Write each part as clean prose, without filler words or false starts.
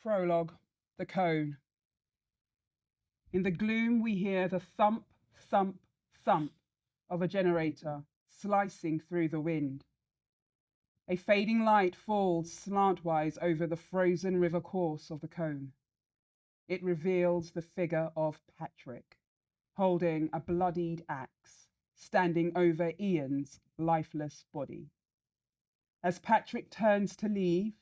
Prologue, the Colne. In the gloom we hear the thump, thump, thump of a generator slicing through the wind. A fading light falls slantwise over the frozen river course of the Colne. It reveals the figure of Patrick, holding a bloodied axe, standing over Ian's lifeless body. As Patrick turns to leave,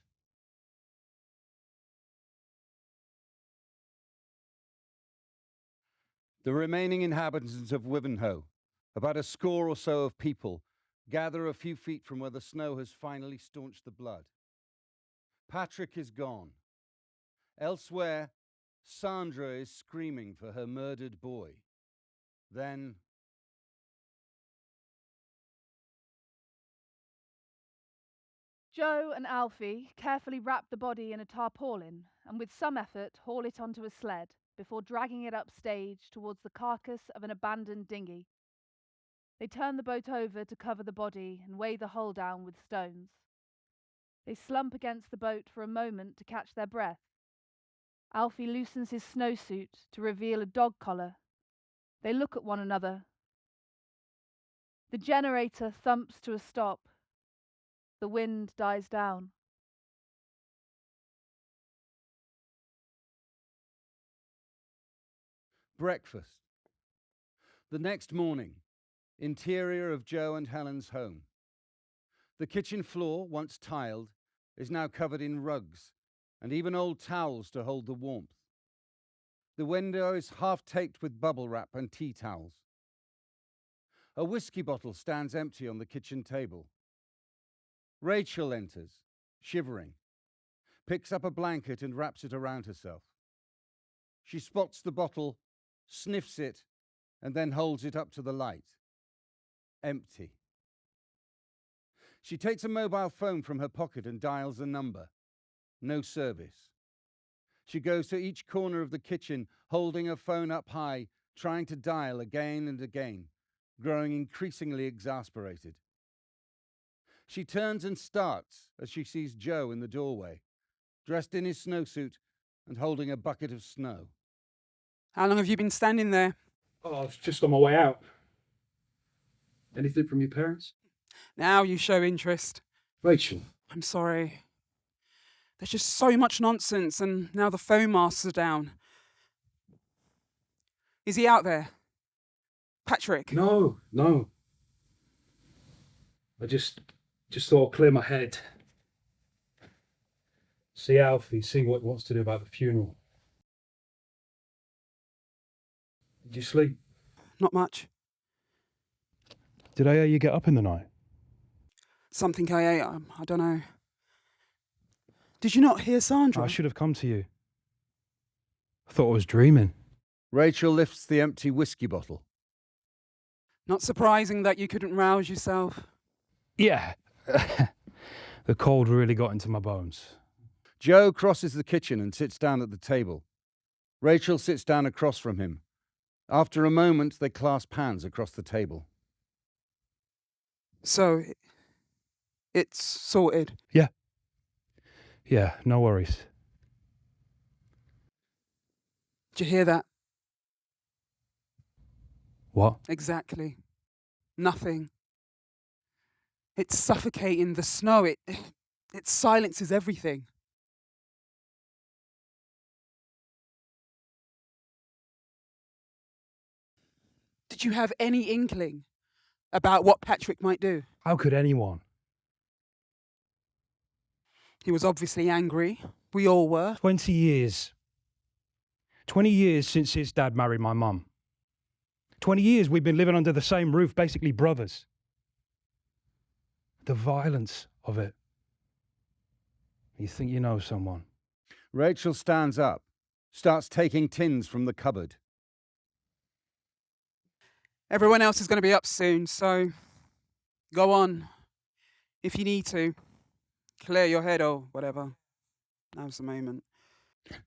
the remaining inhabitants of Wivenhoe, about a score or so of people, gather a few feet from where the snow has finally staunched the blood. Patrick is gone. Elsewhere, Sandra is screaming for her murdered boy. Then Joe and Alfie carefully wrap the body in a tarpaulin and with some effort haul it onto a sled before dragging it upstage towards the carcass of an abandoned dinghy. They turn the boat over to cover the body and weigh the hull down with stones. They slump against the boat for a moment to catch their breath. Alfie loosens his snowsuit to reveal a dog collar. They look at one another. The generator thumps to a stop. The wind dies down. breakfast. The next morning, interior of Joe and Helen's home. The kitchen floor, once tiled, is now covered in rugs and even old towels to hold the warmth. The window is half taped with bubble wrap and tea towels. A whiskey bottle stands empty on the kitchen table. Rachel enters, shivering, picks up a blanket and wraps it around herself. She spots the bottle, sniffs it, and then holds it up to the light. Empty. She takes a mobile phone from her pocket and dials a number. No service. She goes to each corner of the kitchen, holding her phone up high, trying to dial again and again, growing increasingly exasperated. She turns and starts as she sees Joe in the doorway, dressed in his snowsuit and holding a bucket of snow. How long have you been standing there? Oh, I was just on my way out. Anything from your parents? Now you show interest. Rachel. I'm sorry. There's just so much nonsense, and now the phone masts are down. Is he out there? Patrick? No. I just thought I'd clear my head. See Alfie, see what he wants to do about the funeral. Did you sleep? Not much. Did I hear you get up in the night? Something I ate, I don't know. Did you not hear Sandra? I should have come to you. I thought I was dreaming. Rachel lifts the empty whiskey bottle. Not surprising that you couldn't rouse yourself. Yeah. The cold really got into my bones. Joe crosses the kitchen and sits down at the table. Rachel sits down across from him. After a moment, they clasp hands across the table. So, it's sorted. Yeah, no worries. Did you hear that? What? Exactly. Nothing. It's suffocating. The snow, it silences everything. Did you have any inkling about what Patrick might do? How could anyone? He was obviously angry. We all were. 20 years. 20 years since his dad married my mum. 20 years we've been living under the same roof, basically brothers. The violence of it. You think you know someone. Rachel stands up, starts taking tins from the cupboard. Everyone else is going to be up soon, so go on. If you need to. Clear your head or whatever. Now's the moment.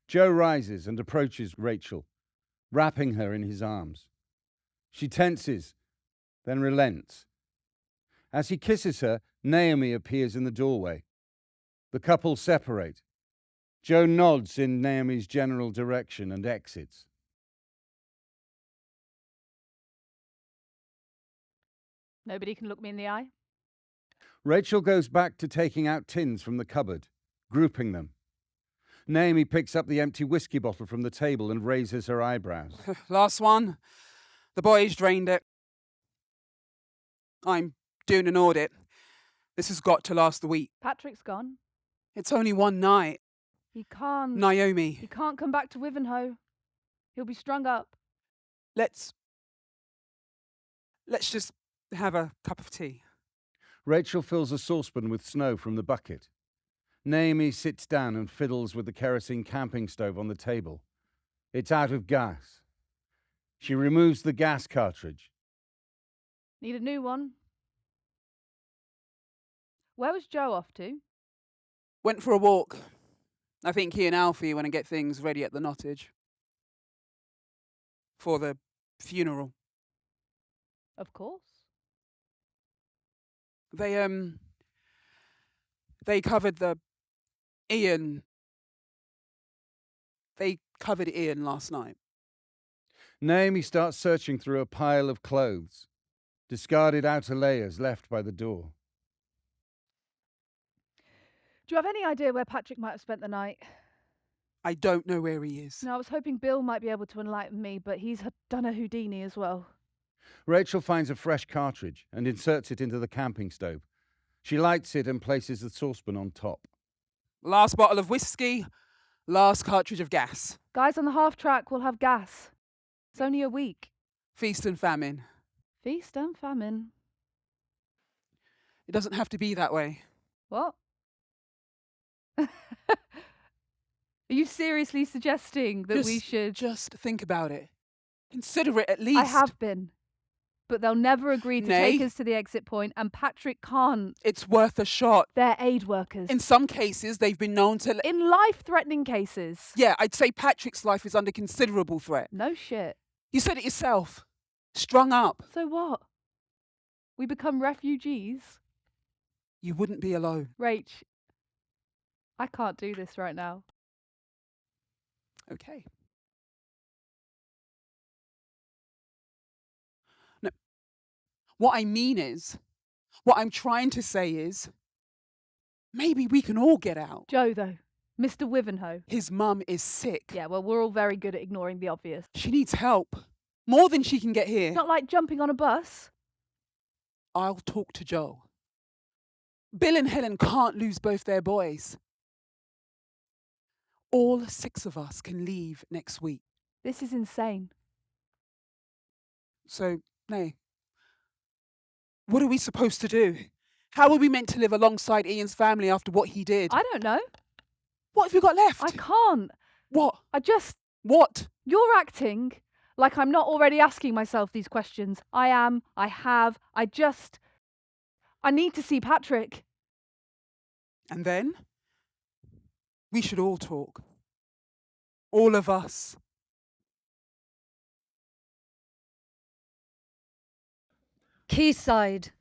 Joe rises and approaches Rachel, wrapping her in his arms. She tenses, then relents. As he kisses her, Naomi appears in the doorway. The couple separate. Joe nods in Naomi's general direction and exits. Nobody can look me in the eye. Rachel goes back to taking out tins from the cupboard, grouping them. Naomi picks up the empty whiskey bottle from the table and raises her eyebrows. Last one. The boys drained it. I'm doing an audit. This has got to last the week. Patrick's gone. It's only one night. He can't. Naomi, He can't come back to Wivenhoe. He'll be strung up. let's just have a cup of tea. Rachel fills a saucepan with snow from the bucket. Naomi sits down and fiddles with the kerosene camping stove on the table. It's out of gas. She removes the gas cartridge. Need a new one. Where was Joe off to? Went for a walk. I think he and Alfie want to get things ready at the Nottage. For the funeral. Of course. They covered Ian. They covered Ian last night. Naomi starts searching through a pile of clothes, discarded outer layers left by the door. Do you have any idea where Patrick might have spent the night? I don't know where he is. No, I was hoping Bill might be able to enlighten me, but he's done a Houdini as well. Rachel finds a fresh cartridge and inserts it into the camping stove. She lights it and places the saucepan on top. Last bottle of whiskey, last cartridge of gas. Guys on the half track will have gas. It's only a week. Feast and famine. Feast and famine. It doesn't have to be that way. What? Are you seriously suggesting that we should... Just think about it. Consider it at least. I have been. But they'll never agree to Nay. take us to the exit point, and Patrick can't. It's worth a shot. They're aid workers. In some cases, they've been known to... In life-threatening cases. Yeah, I'd say Patrick's life is under considerable threat. No shit. You said it yourself. Strung up. So what? We become refugees? You wouldn't be alone. Rach, I can't do this right now. Okay. No. What I mean is, what I'm trying to say is, maybe we can all get out. Joe, though. Mr. Wivenhoe. His mum is sick. Yeah, well, we're all very good at ignoring the obvious. She needs help. More than she can get here. It's not like jumping on a bus. I'll talk to Joe. Bill and Helen can't lose both their boys. All 6 of us can leave next week. This is insane. So, Nay, what are we supposed to do? How are we meant to live alongside Ian's family after what he did? I don't know. What have we got left? I can't. What? What? You're acting like I'm not already asking myself these questions. I am. I have. I need to see Patrick. And then? We should all talk. All of us. Quayside.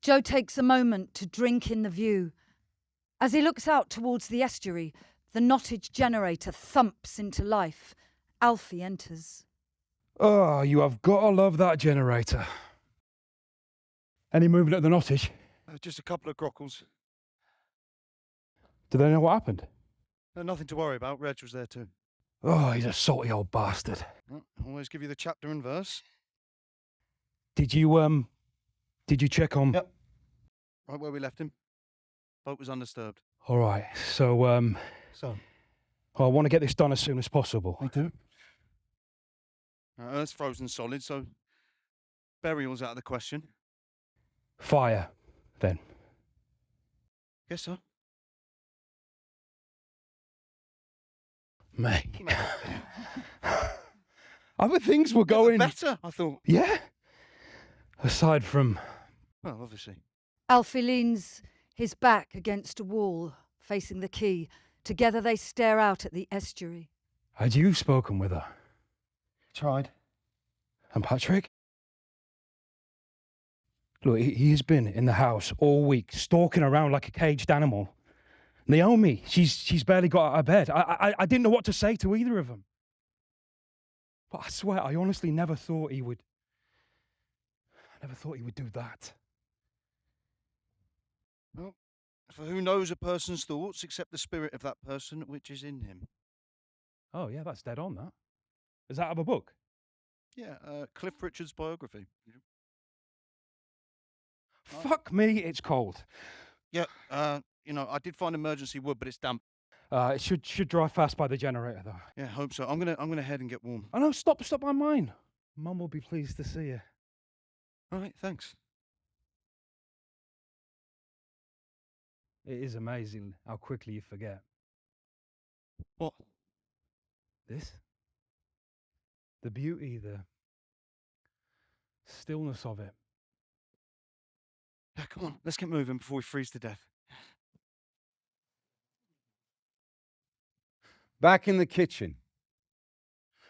Joe takes a moment to drink in the view. As he looks out towards the estuary, the Nottage generator thumps into life. Alfie enters. Oh, you have got to love that generator. Any movement at the Nottage? Just a couple of grockles. Do they know what happened? Nothing to worry about. Reg was there too. Oh, he's a salty old bastard. Always give you the chapter and verse. Did you check on... Yep. Right where we left him. Boat was undisturbed. All right, so, So? I want to get this done as soon as possible. Me too. Earth's frozen solid, so burial's out of the question. Fire, then. Guess so. Mate. Other things were going... Better, I thought. Yeah? Aside from... Well, obviously. Alfie leans his back against a wall, facing the quay. Together they stare out at the estuary. Had you spoken with her? Tried. And Patrick? Look, he has been in the house all week, stalking around like a caged animal. Naomi, she's barely got out of bed. I didn't know what to say to either of them. But I swear, I honestly never thought he would do that. Well, for who knows a person's thoughts except the spirit of that person which is in him? Oh, yeah, that's dead on, that. Is that out of a book? Yeah, Cliff Richard's biography. Fuck me, it's cold. Yeah, I did find emergency wood, but it's damp. It should dry fast by the generator, though. Yeah, hope so. I'm gonna head and get warm. Oh, no, stop by mine. Mum will be pleased to see you. All right, thanks. It is amazing how quickly you forget. What? This? The beauty, the stillness of it. Yeah, come on, let's get moving before we freeze to death. Back in the kitchen,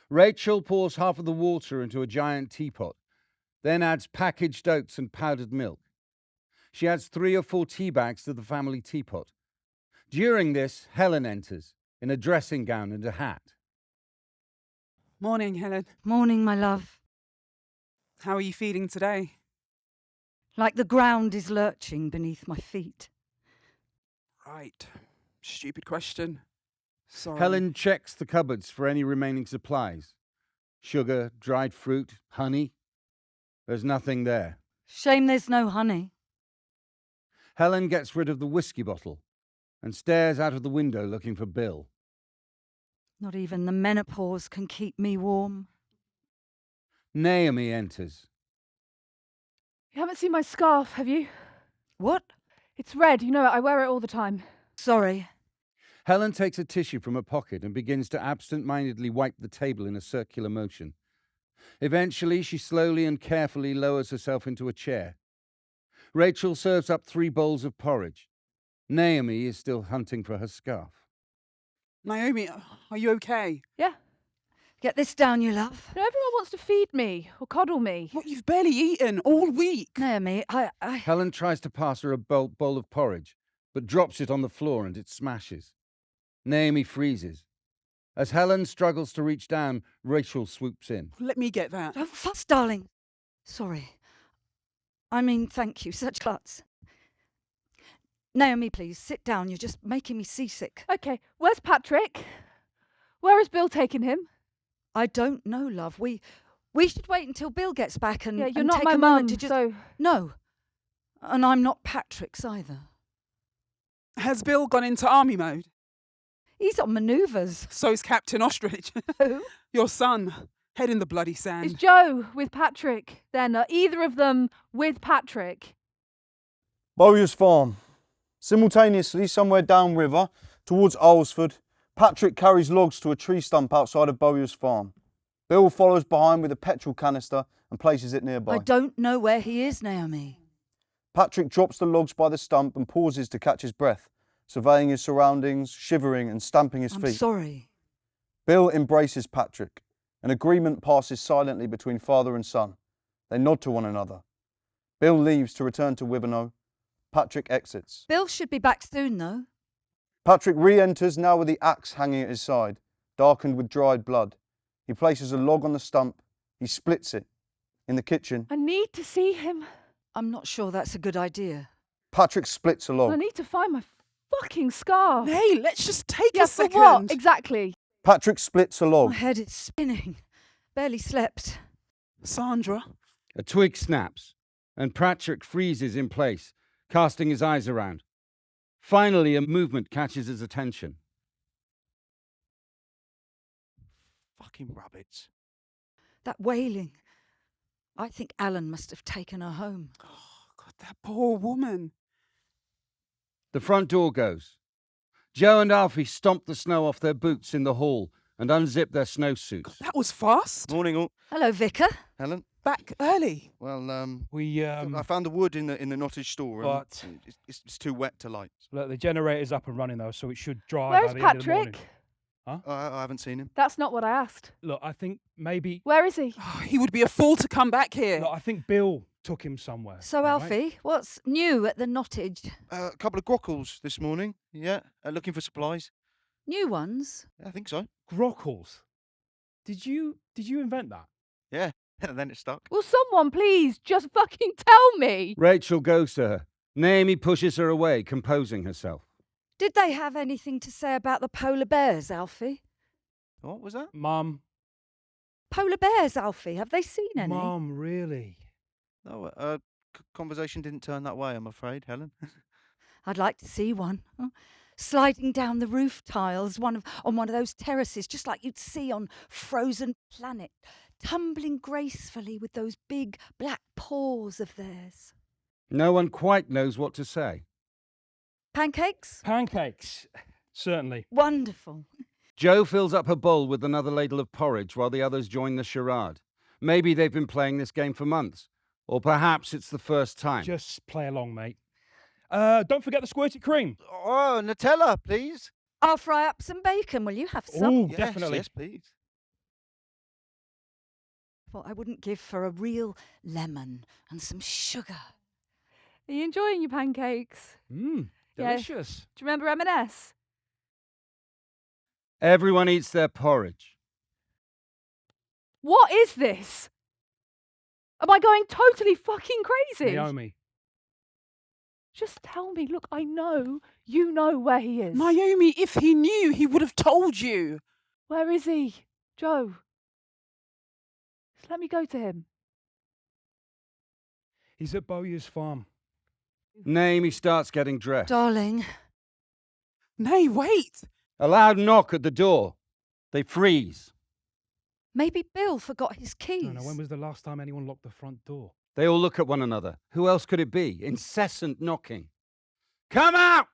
Rachel pours half of the water into a giant teapot, then adds packaged oats and powdered milk. She adds 3 or 4 tea bags to the family teapot. During this, Helen enters in a dressing gown and a hat. Morning, Helen. Morning, my love. How are you feeling today? Like the ground is lurching beneath my feet. Right. Stupid question. Sorry. Helen checks the cupboards for any remaining supplies. Sugar, dried fruit, honey. There's nothing there. Shame there's no honey. Helen gets rid of the whiskey bottle and stares out of the window looking for Bill. Not even the menopause can keep me warm. Naomi enters. You haven't seen my scarf, have you? What? It's red, you know it, I wear it all the time. Sorry. Helen takes a tissue from her pocket and begins to absent-mindedly wipe the table in a circular motion. Eventually, she slowly and carefully lowers herself into a chair. Rachel serves up 3 bowls of porridge. Naomi is still hunting for her scarf. Naomi, are you okay? Yeah. Get this down, you love. No, everyone wants to feed me or coddle me. What, you've barely eaten all week. Naomi, I... Helen tries to pass her a bowl of porridge, but drops it on the floor and it smashes. Naomi freezes. As Helen struggles to reach down, Rachel swoops in. Let me get that. Don't fuss, darling. Sorry. I mean, thank you. Such guts. Naomi, please, sit down. You're just making me seasick. Okay, where's Patrick? Where has Bill taken him? I don't know, love. We should wait until Bill gets back and Yeah, you're and not take my a moment mum, to just... so... No. And I'm not Patrick's either. Has Bill gone into army mode? He's on manoeuvres. So's Captain Ostrich. Who? Your son. Head in the bloody sand. Is Joe with Patrick? Then are either of them with Patrick? Bowyer's Farm. Simultaneously, somewhere downriver, towards Alresford, Patrick carries logs to a tree stump outside of Bowyer's Farm. Bill follows behind with a petrol canister and places it nearby. I don't know where he is, Naomi. Patrick drops the logs by the stump and pauses to catch his breath, surveying his surroundings, shivering and stamping his I'm feet. sorry. Bill embraces Patrick. An agreement passes silently between father and son. They nod to one another. Bill leaves to return to Wivenhoe. Patrick exits. Bill should be back soon, though. Patrick re-enters now with the axe hanging at his side, darkened with dried blood. He places a log on the stump. He splits it. In the kitchen, I need to see him. I'm not sure that's a good idea. Patrick splits a I log. need to find my fucking scarf. Hey, let's just take Yeah, a for second. what? Exactly. Patrick splits a My log. head is spinning. Barely slept. Sandra. A twig snaps, and Patrick freezes in place, casting his eyes around. Finally, a movement catches his attention. Fucking rabbits. That wailing. I think Alan must have taken her home. Oh, God, that poor woman. The front door goes. Joe and Alfie stomp the snow off their boots in the hall and unzip their snowsuits. That was fast. Morning all. Hello, Vicar. Helen? Back early. Well, I found the wood in the nottage storeroom. But- It's too wet to light. Look, the generator's up and running though, so it should dry Where's by the end of the morning. Patrick? Huh? I haven't seen him. That's not what I asked. Look, I think maybe. Where is he? He would be a fool to come back here. Look, I think Bill took him somewhere. So, all right? Alfie, what's new at the Nottage? A couple of grockles this morning. Yeah, looking for supplies. New ones? Yeah, I think so. Grockles. Did you invent that? Yeah, and then it stuck. Will someone please just fucking tell me? Rachel goes to her. Naomi pushes her away, composing herself. Did they have anything to say about the polar bears, Alfie? What was that? Mum. Polar bears, Alfie, have they seen any? Mum, really? No, conversation didn't turn that way, I'm afraid, Helen. I'd like to see one. Sliding down the roof tiles, on one of those terraces, just like you'd see on Frozen Planet, tumbling gracefully with those big black paws of theirs. No one quite knows what to say. Pancakes? Pancakes. Certainly. Wonderful. Jo fills up her bowl with another ladle of porridge while the others join the charade. Maybe they've been playing this game for months. Or perhaps it's the first time. Just play along, mate. Don't forget the squirty cream. Oh, Nutella, please. I'll fry up some bacon. Will you have some? Oh, Yes, definitely. Yes, please. What I wouldn't give for a real lemon and some sugar. Are you enjoying your pancakes? Mmm, Yeah. delicious. Do you remember M&S? Everyone eats their porridge. What is this? Am I going totally fucking crazy? Naomi. Just tell me. Look, I know you know where he is. Naomi, if he knew, he would have told you. Where is he? Joe. Just let me go to him. He's at Bowyer's farm. Naomi starts getting dressed. Darling, Nay, wait. A loud knock at the door. They freeze. maybe Bill forgot his keys. No, when was the last time anyone locked the front door? They all look at one another. Who else could it be? Incessant knocking. Come out!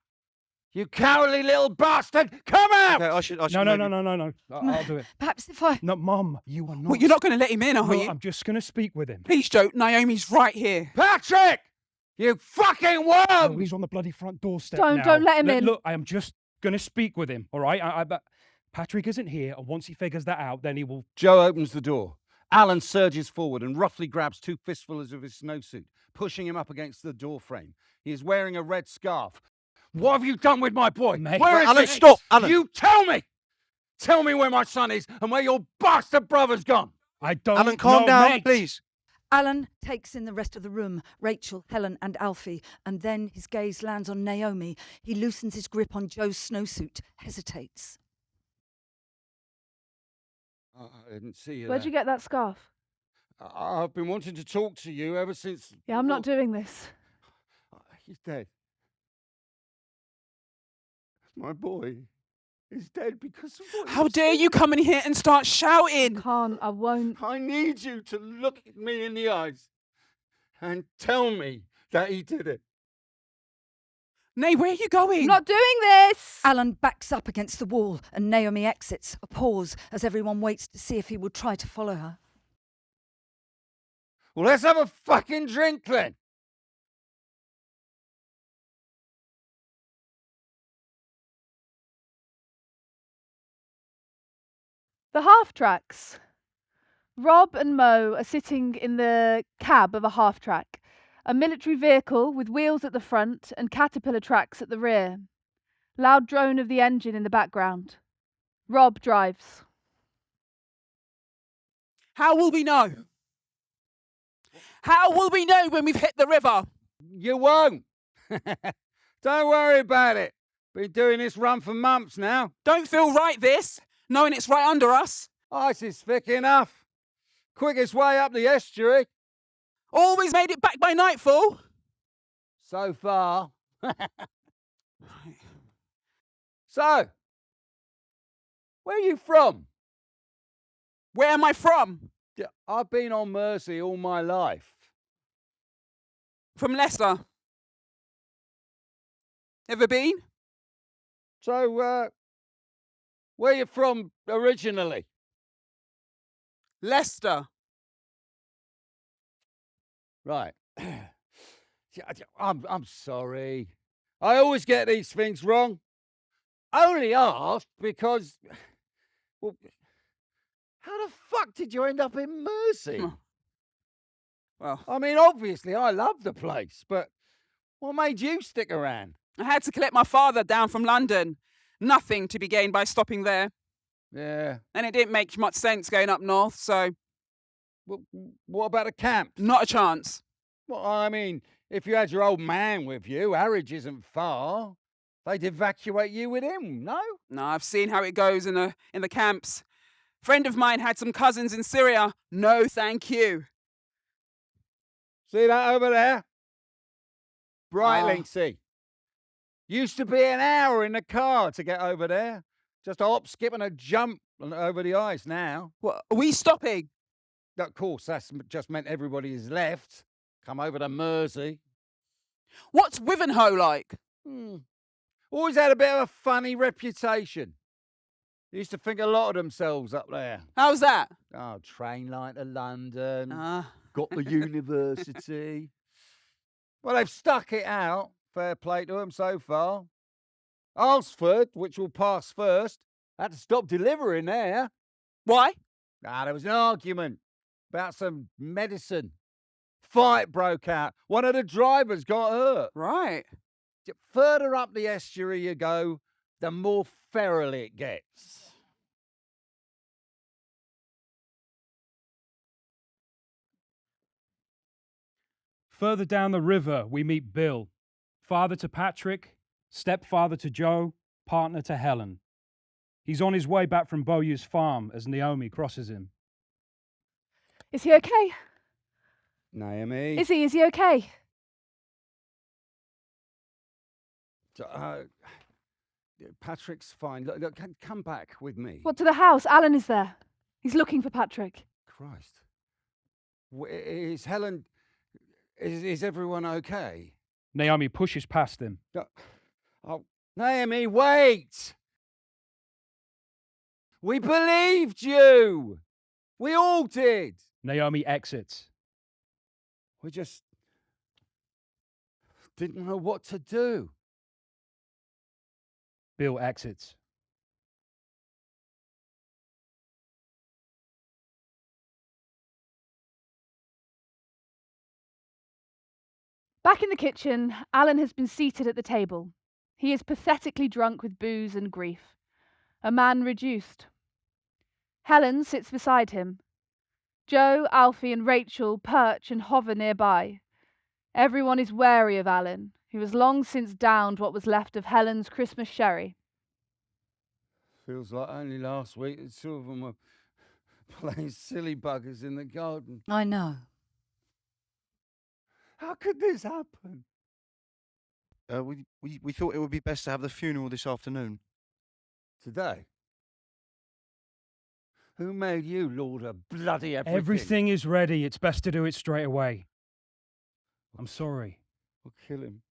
You cowardly little bastard! Come out! Okay, I should No. maybe- I'll do it. Perhaps if I... No, Mum, you are not. Well, you're not going to let him in, are No, you? I'm just going to speak with him. Please, Joe. Naomi's right here. Patrick! You fucking worm! Oh, he's on the bloody front doorstep Don't- now. don't let him Look, in. Look, I am just going to speak with him, all right? But Patrick isn't here, and once he figures that out, then he will... Joe opens the door. Alan surges forward and roughly grabs two fistfuls of his snowsuit, pushing him up against the door frame. He is wearing a red scarf. What have you done with my boy? Mate. Where is Alan, he? stop, Alan. You tell me! Tell me where my son is and where your bastard brother's gone! I don't Alan, calm know, down, mate. please. Alan takes in the rest of the room, Rachel, Helen and Alfie, and then his gaze lands on Naomi. He loosens his grip on Joe's snowsuit, hesitates. I didn't see you Where'd you get that scarf? I've been wanting to talk to you ever since... Yeah, I'm not doing this. He's dead. My boy is dead because of what How you dare said. you come in here and start shouting? Can't. I won't. I need you to look at me in the eyes and tell me that he did it. Nay, where are you going? I'm not doing this. Alan backs up against the wall and Naomi exits, a pause as everyone waits to see if he will try to follow her. Well, let's have a fucking drink then. The half tracks. Rob and Mo are sitting in the cab of a half track, a military vehicle with wheels at the front and caterpillar tracks at the rear. Loud drone of the engine in the background. Rob drives. How will we know? How will we know when we've hit the river? You won't. Don't worry about it. Been doing this run for months now. Don't feel right, this, knowing it's right under us. Ice is thick enough. Quickest way up the estuary. Always made it back by nightfall. So far. So, where are you from? Where am I from? Yeah, I've been on Mersey all my life. From Leicester. Ever been? So, where you from originally? Leicester. Right. I'm sorry. I always get these things wrong. Only asked because Well, how the fuck did you end up in Mersey? Oh. Well, I mean, obviously, I love the place, but what made you stick around? I had to collect my father down from London. Nothing to be gained by stopping there. Yeah. And it didn't make much sense going up north, so Well, what about a camp? not a chance. Well, I mean, if you had your old man with you, Harwich isn't far. They'd evacuate you with him, no? No, I've seen how it goes in the camps. Friend of mine had some cousins in Syria. No, thank you. See that over there? Bright Ah. Linksy. Used to be an hour in the car to get over there. Just a hop, skip and a jump over the ice now. What, are we stopping? Of course, that's just meant everybody is left. Come over to Mersey. What's Wivenhoe like? Always had a bit of a funny reputation. Used to think a lot of themselves up there. How's that? Oh, train line to London. Ah. Got the university. Well, they've stuck it out. Fair play to them so far. Alsford, which will pass first, had to stop delivering there. Why? There was an argument about some medicine. Fight broke out. One of the drivers got hurt. Right. The further up the estuary you go, the more feral it gets. Further down the river, we meet Bill, father to Patrick, stepfather to Joe, partner to Helen. He's on his way back from Bowyer's farm as Naomi crosses him. Is he okay? Naomi. Is he okay? Patrick's fine. Look, come back with me. What, to the house? Alan is there. He's looking for Patrick. Christ. Is Helen... Is everyone okay? Naomi pushes past him. Oh, Naomi, wait! We believed you! We all did! Naomi exits. We just didn't know what to do. Bill exits. Back in the kitchen, Alan has been seated at the table. He is pathetically drunk with booze and grief. A man reduced. Helen sits beside him. Joe, Alfie and Rachel perch and hover nearby. Everyone is wary of Alan, who has long since downed what was left of Helen's Christmas sherry. Feels like only last week the two of them were playing silly buggers in the garden. I know. How could this happen? We thought it would be best to have the funeral this afternoon. Today? Who made you lord of bloody everything? Everything is ready. It's best to do it straight away. I'm sorry. I'll kill him.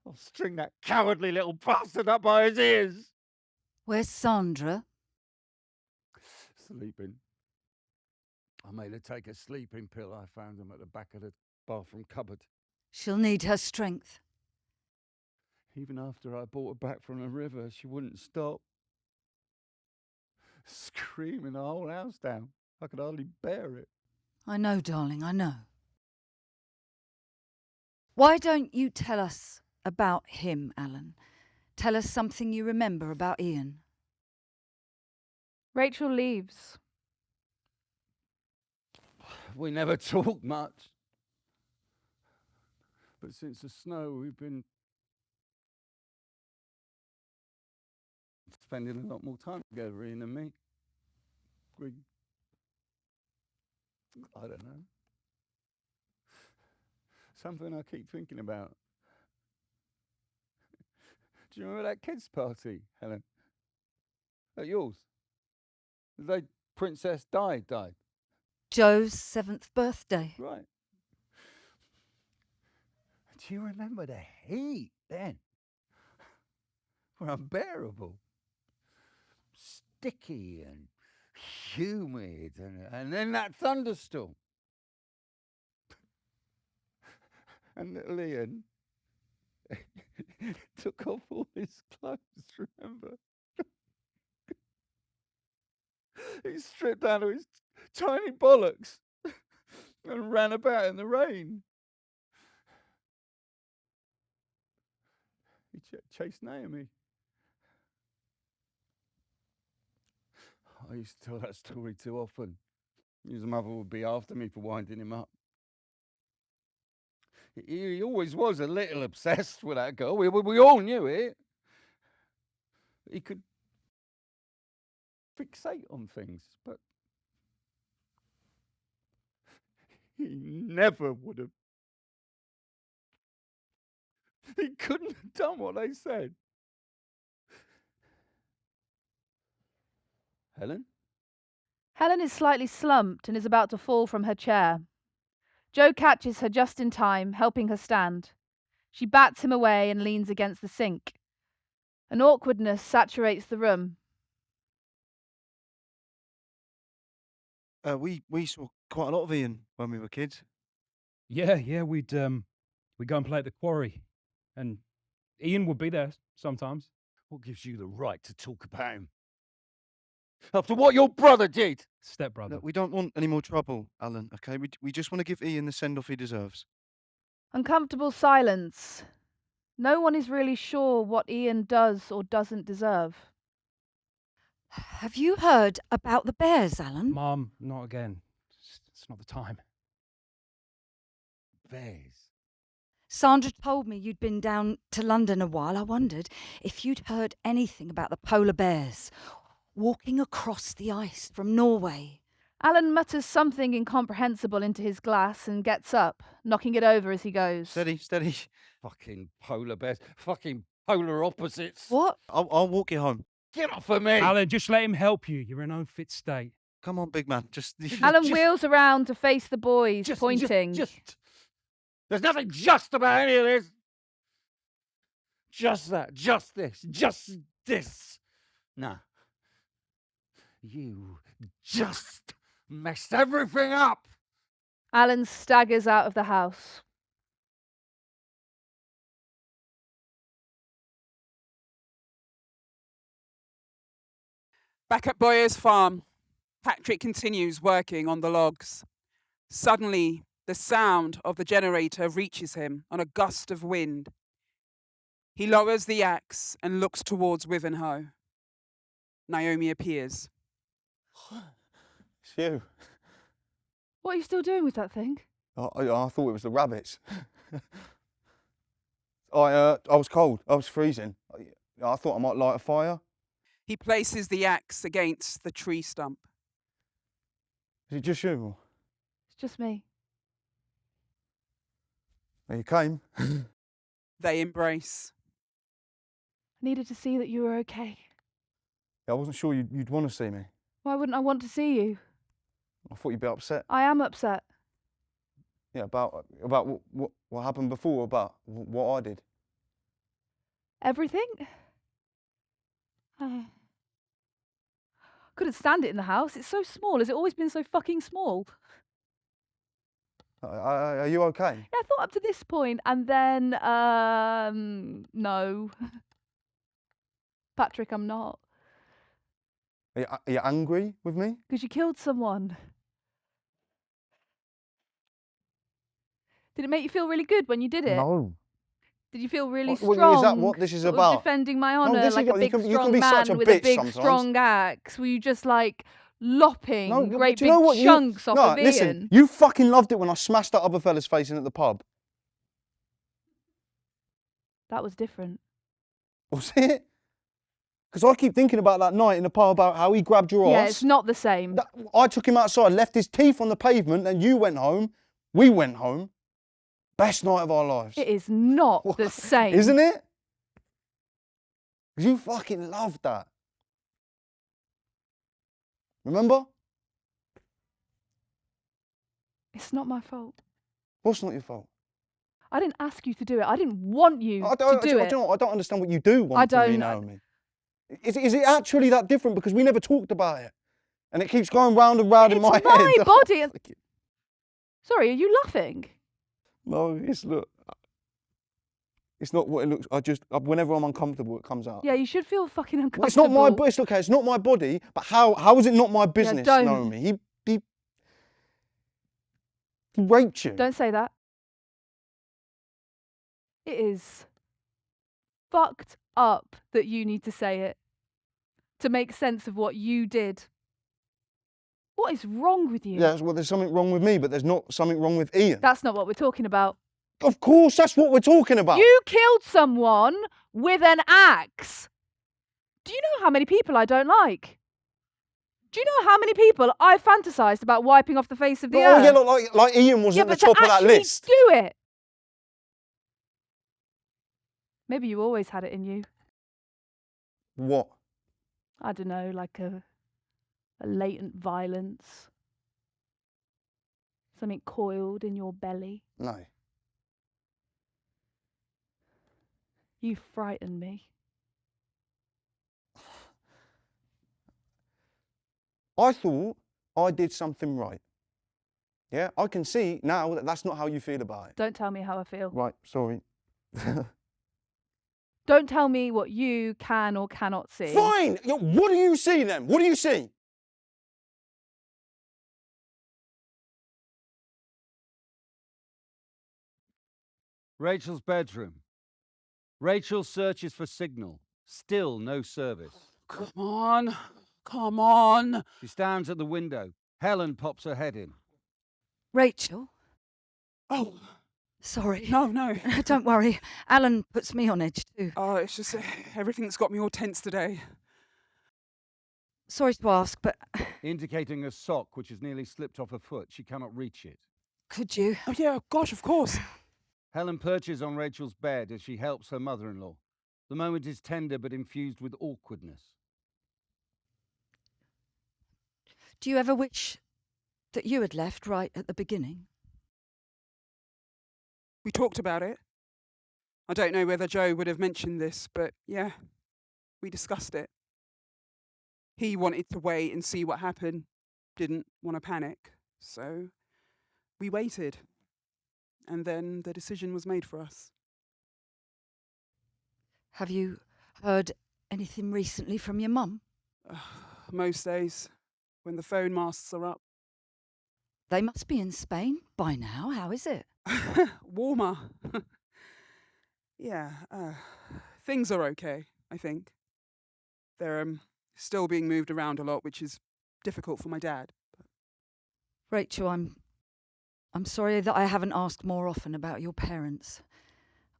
I'll string that cowardly little bastard up by his ears. Where's Sandra? Sleeping. I made her take a sleeping pill. I found them at the back of the bathroom cupboard. She'll need her strength. Even after I brought her back from the river, she wouldn't stop. Screaming the whole house down. I could hardly bear it. I know, darling, I know. Why don't you tell us about him, Alan? Tell us something you remember about Ian. Rachel leaves. We never talked much. But since the snow, we've been spending a lot more time together, Ian and me. I don't know. Something I keep thinking about. Do you remember that kids' party, Helen? At yours? The day Princess died. Joe's 7th birthday. Right. Do you remember the heat then? Were unbearable. Sticky and humid, and then that thunderstorm. And little Ian took off all his clothes, remember? He stripped down to his tiny bollocks and ran about in the rain. He chased Naomi. I used to tell that story too often. His mother would be after me for winding him up. He always was a little obsessed with that girl. We all knew it. He could fixate on things, but he never would have. He couldn't have done what they said. Helen? Helen is slightly slumped and is about to fall from her chair. Joe catches her just in time, helping her stand. She bats him away and leans against the sink. An awkwardness saturates the room. We saw quite a lot of Ian when we were kids. Yeah, we'd go and play at the quarry, and Ian would be there sometimes. What gives you the right to talk about him? After what your brother did? Stepbrother. Look, we don't want any more trouble, Alan, okay? We just want to give Ian the send-off he deserves. Uncomfortable silence. No one is really sure what Ian does or doesn't deserve. Have you heard about the bears, Alan? Mum, not again. It's not the time. Bears. Sandra told me you'd been down to London a while. I wondered if you'd heard anything about the polar bears walking across the ice from Norway. Alan mutters something incomprehensible into his glass and gets up, knocking it over as he goes. Steady. Fucking polar bears. Fucking polar opposites. What? I'll walk you home. Get off of me! Alan, just let him help you. You're in an unfit state. Come on, big man. Just Alan wheels around to face the boys, pointing. There's nothing just about any of this. Just that. Just this. Nah. You just messed everything up. Alan staggers out of the house. Back at Boyer's farm, Patrick continues working on the logs. Suddenly, the sound of the generator reaches him on a gust of wind. He lowers the axe and looks towards Wivenhoe. Naomi appears. It's you. What are you still doing with that thing? I thought it was the rabbits. I was cold. I was freezing. I thought I might light a fire. He places the axe against the tree stump. Is it just you? It's just me. Well, you came. They embrace. I needed to see that you were okay. I wasn't sure you'd want to see me. Why wouldn't I want to see you? I thought you'd be upset. I am upset. Yeah, about what happened before, about what I did. Everything? I couldn't stand it in the house. It's so small. Has it always been so fucking small? Are you okay? Yeah, I thought up to this point, and then, no. Patrick, I'm not. Are you angry with me? Because you killed someone. Did it make you feel really good when you did it? No. Did you feel really What- strong? is that what this is sort of about? defending my No, honour this is like a what- big you can strong be man such a with a bitch big sometimes. strong axe? Were you just like lopping No, great do you know big what? chunks off of listen, Ian? you fucking loved it when I smashed that other fella's face in at the pub. That was different. Was it? Because I keep thinking about that night in the pub about how he grabbed your Yeah, arse. it's not the same. I took him outside, left his teeth on the pavement, and you went home. We went home. Best night of our lives. It is not the same. Isn't it? Because you fucking loved that. Remember? It's not my fault. What's not your fault? I didn't ask you to do it. I didn't want you I to do do it. you know what? I don't understand what you do want I from me, don't- Naomi. Is it actually that different? Because we never talked about it. And it keeps going round and round in It's my head. my body. Sorry, are you laughing? No, it's look. It's not what it looks. Whenever I'm uncomfortable, it comes out. Yeah, you should feel fucking Well, uncomfortable. it's not my body. Okay, it's not my body. But how is it not my business, don't. Naomi? He raped you. Don't say that. It is fucked up that you need to say it to make sense of what you did. What is wrong with you? Yeah, well, there's something wrong with me, but there's not something wrong with Ian. That's not what we're talking about. Of course, that's what we're talking about. You killed someone with an axe. Do you know how many people I don't like? Do you know how many people I fantasized about wiping off the face of the earth? Oh, yeah, like Ian was Yeah, at the but to top of that actually list. do it. Maybe you always had it in you. What? I don't know, like a latent violence. Something coiled in your belly. No. You frighten me. I thought I did something right. Yeah, I can see now that that's not how you feel about it. Don't tell me how I feel. Right, sorry. Don't tell me what you can or cannot see. Fine! What do you see then? What do you see? Rachel's bedroom. Rachel searches for signal. Still no service. Come on. Come on. She stands at the window. Helen pops her head in. Rachel? Oh, Sorry. no. Don't worry. Alan puts me on edge too. Oh, it's just everything's got me all tense today. Sorry to ask, but Indicating a sock which has nearly slipped off her foot. She cannot reach it. could you? Oh, yeah, gosh, of course. Helen perches on Rachel's bed as she helps her mother-in-law. The moment is tender but infused with awkwardness. Do you ever wish that you had left right at the beginning? We talked about it. I don't know whether Joe would have mentioned this, but yeah, we discussed it. He wanted to wait and see what happened, didn't want to panic, so we waited. And then the decision was made for us. Have you heard anything recently from your mum? Most days, when the phone masts are up. They must be in Spain by now. How is it? Warmer. Yeah, things are okay, I think. They're still being moved around a lot, which is difficult for my dad. Rachel, I'm sorry that I haven't asked more often about your parents.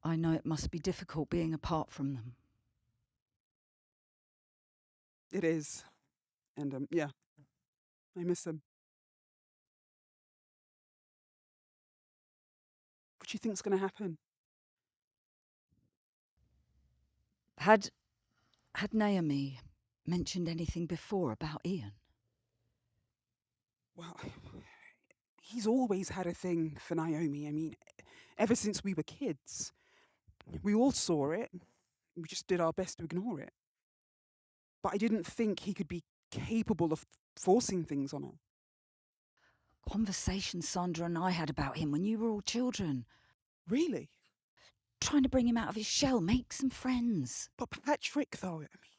I know it must be difficult being apart from them. It is. And yeah, I miss them. What do you think's going to happen? Had Naomi mentioned anything before about Ian? Well, he's always had a thing for Naomi. I mean, ever since we were kids. We all saw it. We just did our best to ignore it. But I didn't think he could be capable of forcing things on her. Conversations Sandra and I had about him when you were all children. Really? Trying to bring him out of his shell, make some friends. But Patrick, though, I mean,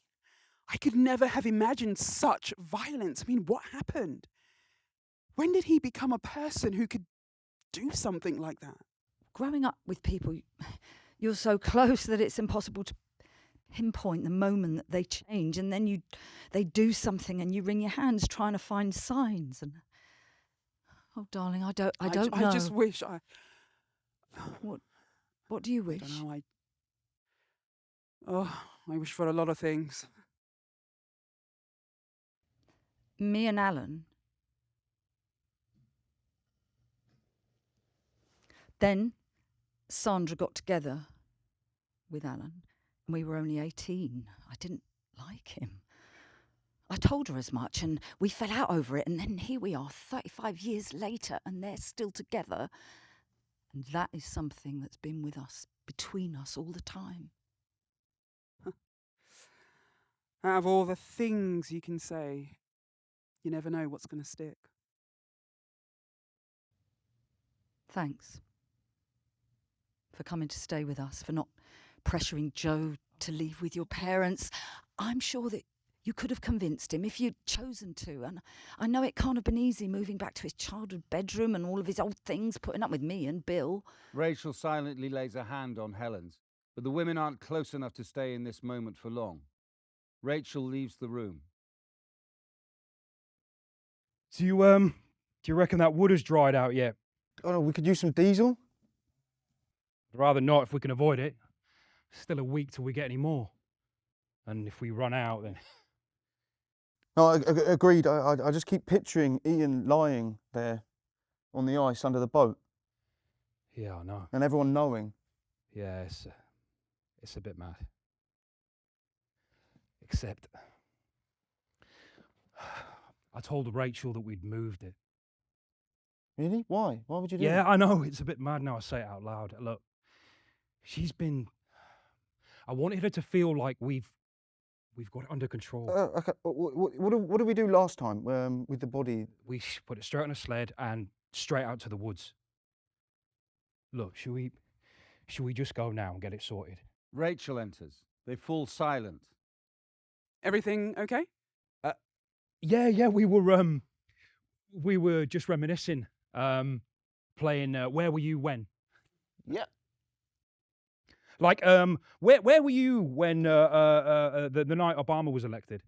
I could never have imagined such violence. I mean, what happened? When did he become a person who could do something like that? Growing up with people, you're so close that it's impossible to pinpoint the moment that they change, and then they do something and you wring your hands trying to find signs. And oh, darling, I don't know. I just wish I... What do you wish? I don't know, I wish for a lot of things. Me and Alan. Then Sandra got together with Alan, and we were only 18. I didn't like him. I told her as much, and we fell out over it, and then here we are 35 years later, and they're still together. And that is something that's been with us, between us all the time. Out of all the things you can say, you never know what's going to stick. Thanks. for coming to stay with us, for not pressuring Joe to leave with your parents. I'm sure that you could have convinced him if you'd chosen to. And I know it can't have been easy moving back to his childhood bedroom and all of his old things, putting up with me and Bill. Rachel silently lays a hand on Helen's, but the women aren't close enough to stay in this moment for long. Rachel leaves the room. Do you reckon that wood has dried out yet? Oh no, we could use some diesel. I'd rather not if we can avoid it. Still a week till we get any more. And if we run out, then... No, agreed. I just keep picturing Ian lying there on the ice under the boat. Yeah, I know. And everyone knowing. Yeah, it's a bit mad. Except... I told Rachel that we'd moved it. Really? Why? Why would you do Yeah, that? I know. It's a bit mad now I say it out loud. Look, she's been... I wanted her to feel like we've got it under control. Okay. What did we do last time with the body? We put it straight on a sled and straight out to the woods. Look, should we just go now and get it sorted? Rachel enters. They fall silent. Everything okay? Yeah, we were just reminiscing, playing Where Were You When? Yeah. Like, where were you when the night Obama was elected?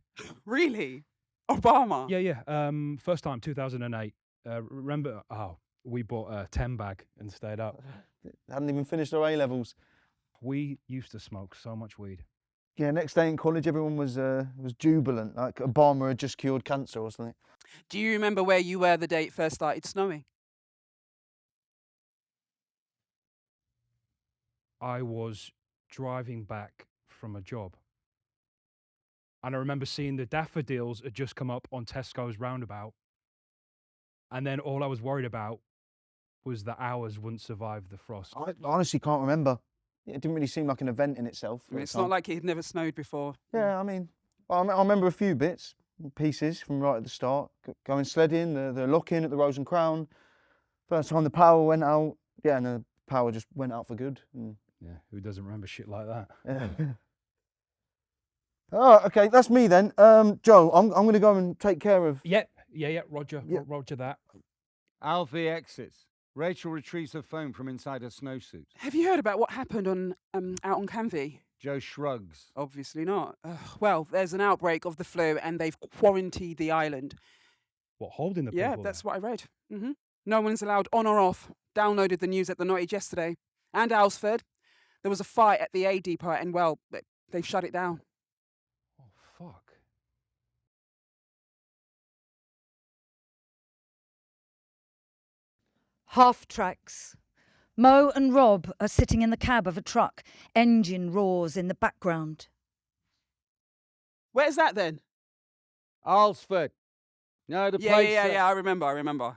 Really? Obama? Yeah. First time, 2008. Remember? Oh, we bought a 10 bag and stayed up. Hadn't even finished our A-levels. We used to smoke so much weed. Yeah, next day in college, everyone was jubilant, like Obama had just cured cancer or something. Do you remember where you were the day it first started snowing? I was driving back from a job. And I remember seeing the daffodils had just come up on Tesco's roundabout. And then all I was worried about was that ours wouldn't survive the frost. I honestly can't remember. It didn't really seem like an event in itself. I mean, it's not like it had never snowed before. Yeah, I mean, I remember a few bits, pieces from right at the start. Going sledding, the lock-in at the Rose and Crown. First time the power went out. Yeah, and the power just went out for good. Yeah, who doesn't remember shit like that? Yeah. Oh, okay, that's me then. Joe, I'm going to go and take care of... Yeah, Roger, Yeah. Roger that. Alfie exits. Rachel retrieves her phone from inside her snowsuit. Have you heard about what happened out on Canvey? Joe shrugs. Obviously not. Well, there's an outbreak of the flu and they've quarantined the island. What, holding the Yeah, people that's there? what I read. No one's allowed on or off. Downloaded the news at the Nottage yesterday. And Alsford. There was a fight at the A depot and, well, they've shut it down. Oh, fuck. Half tracks. Mo and Rob are sitting in the cab of a truck. Engine roars in the background. Where's that then? Alsford. No, the place... Yeah, I remember.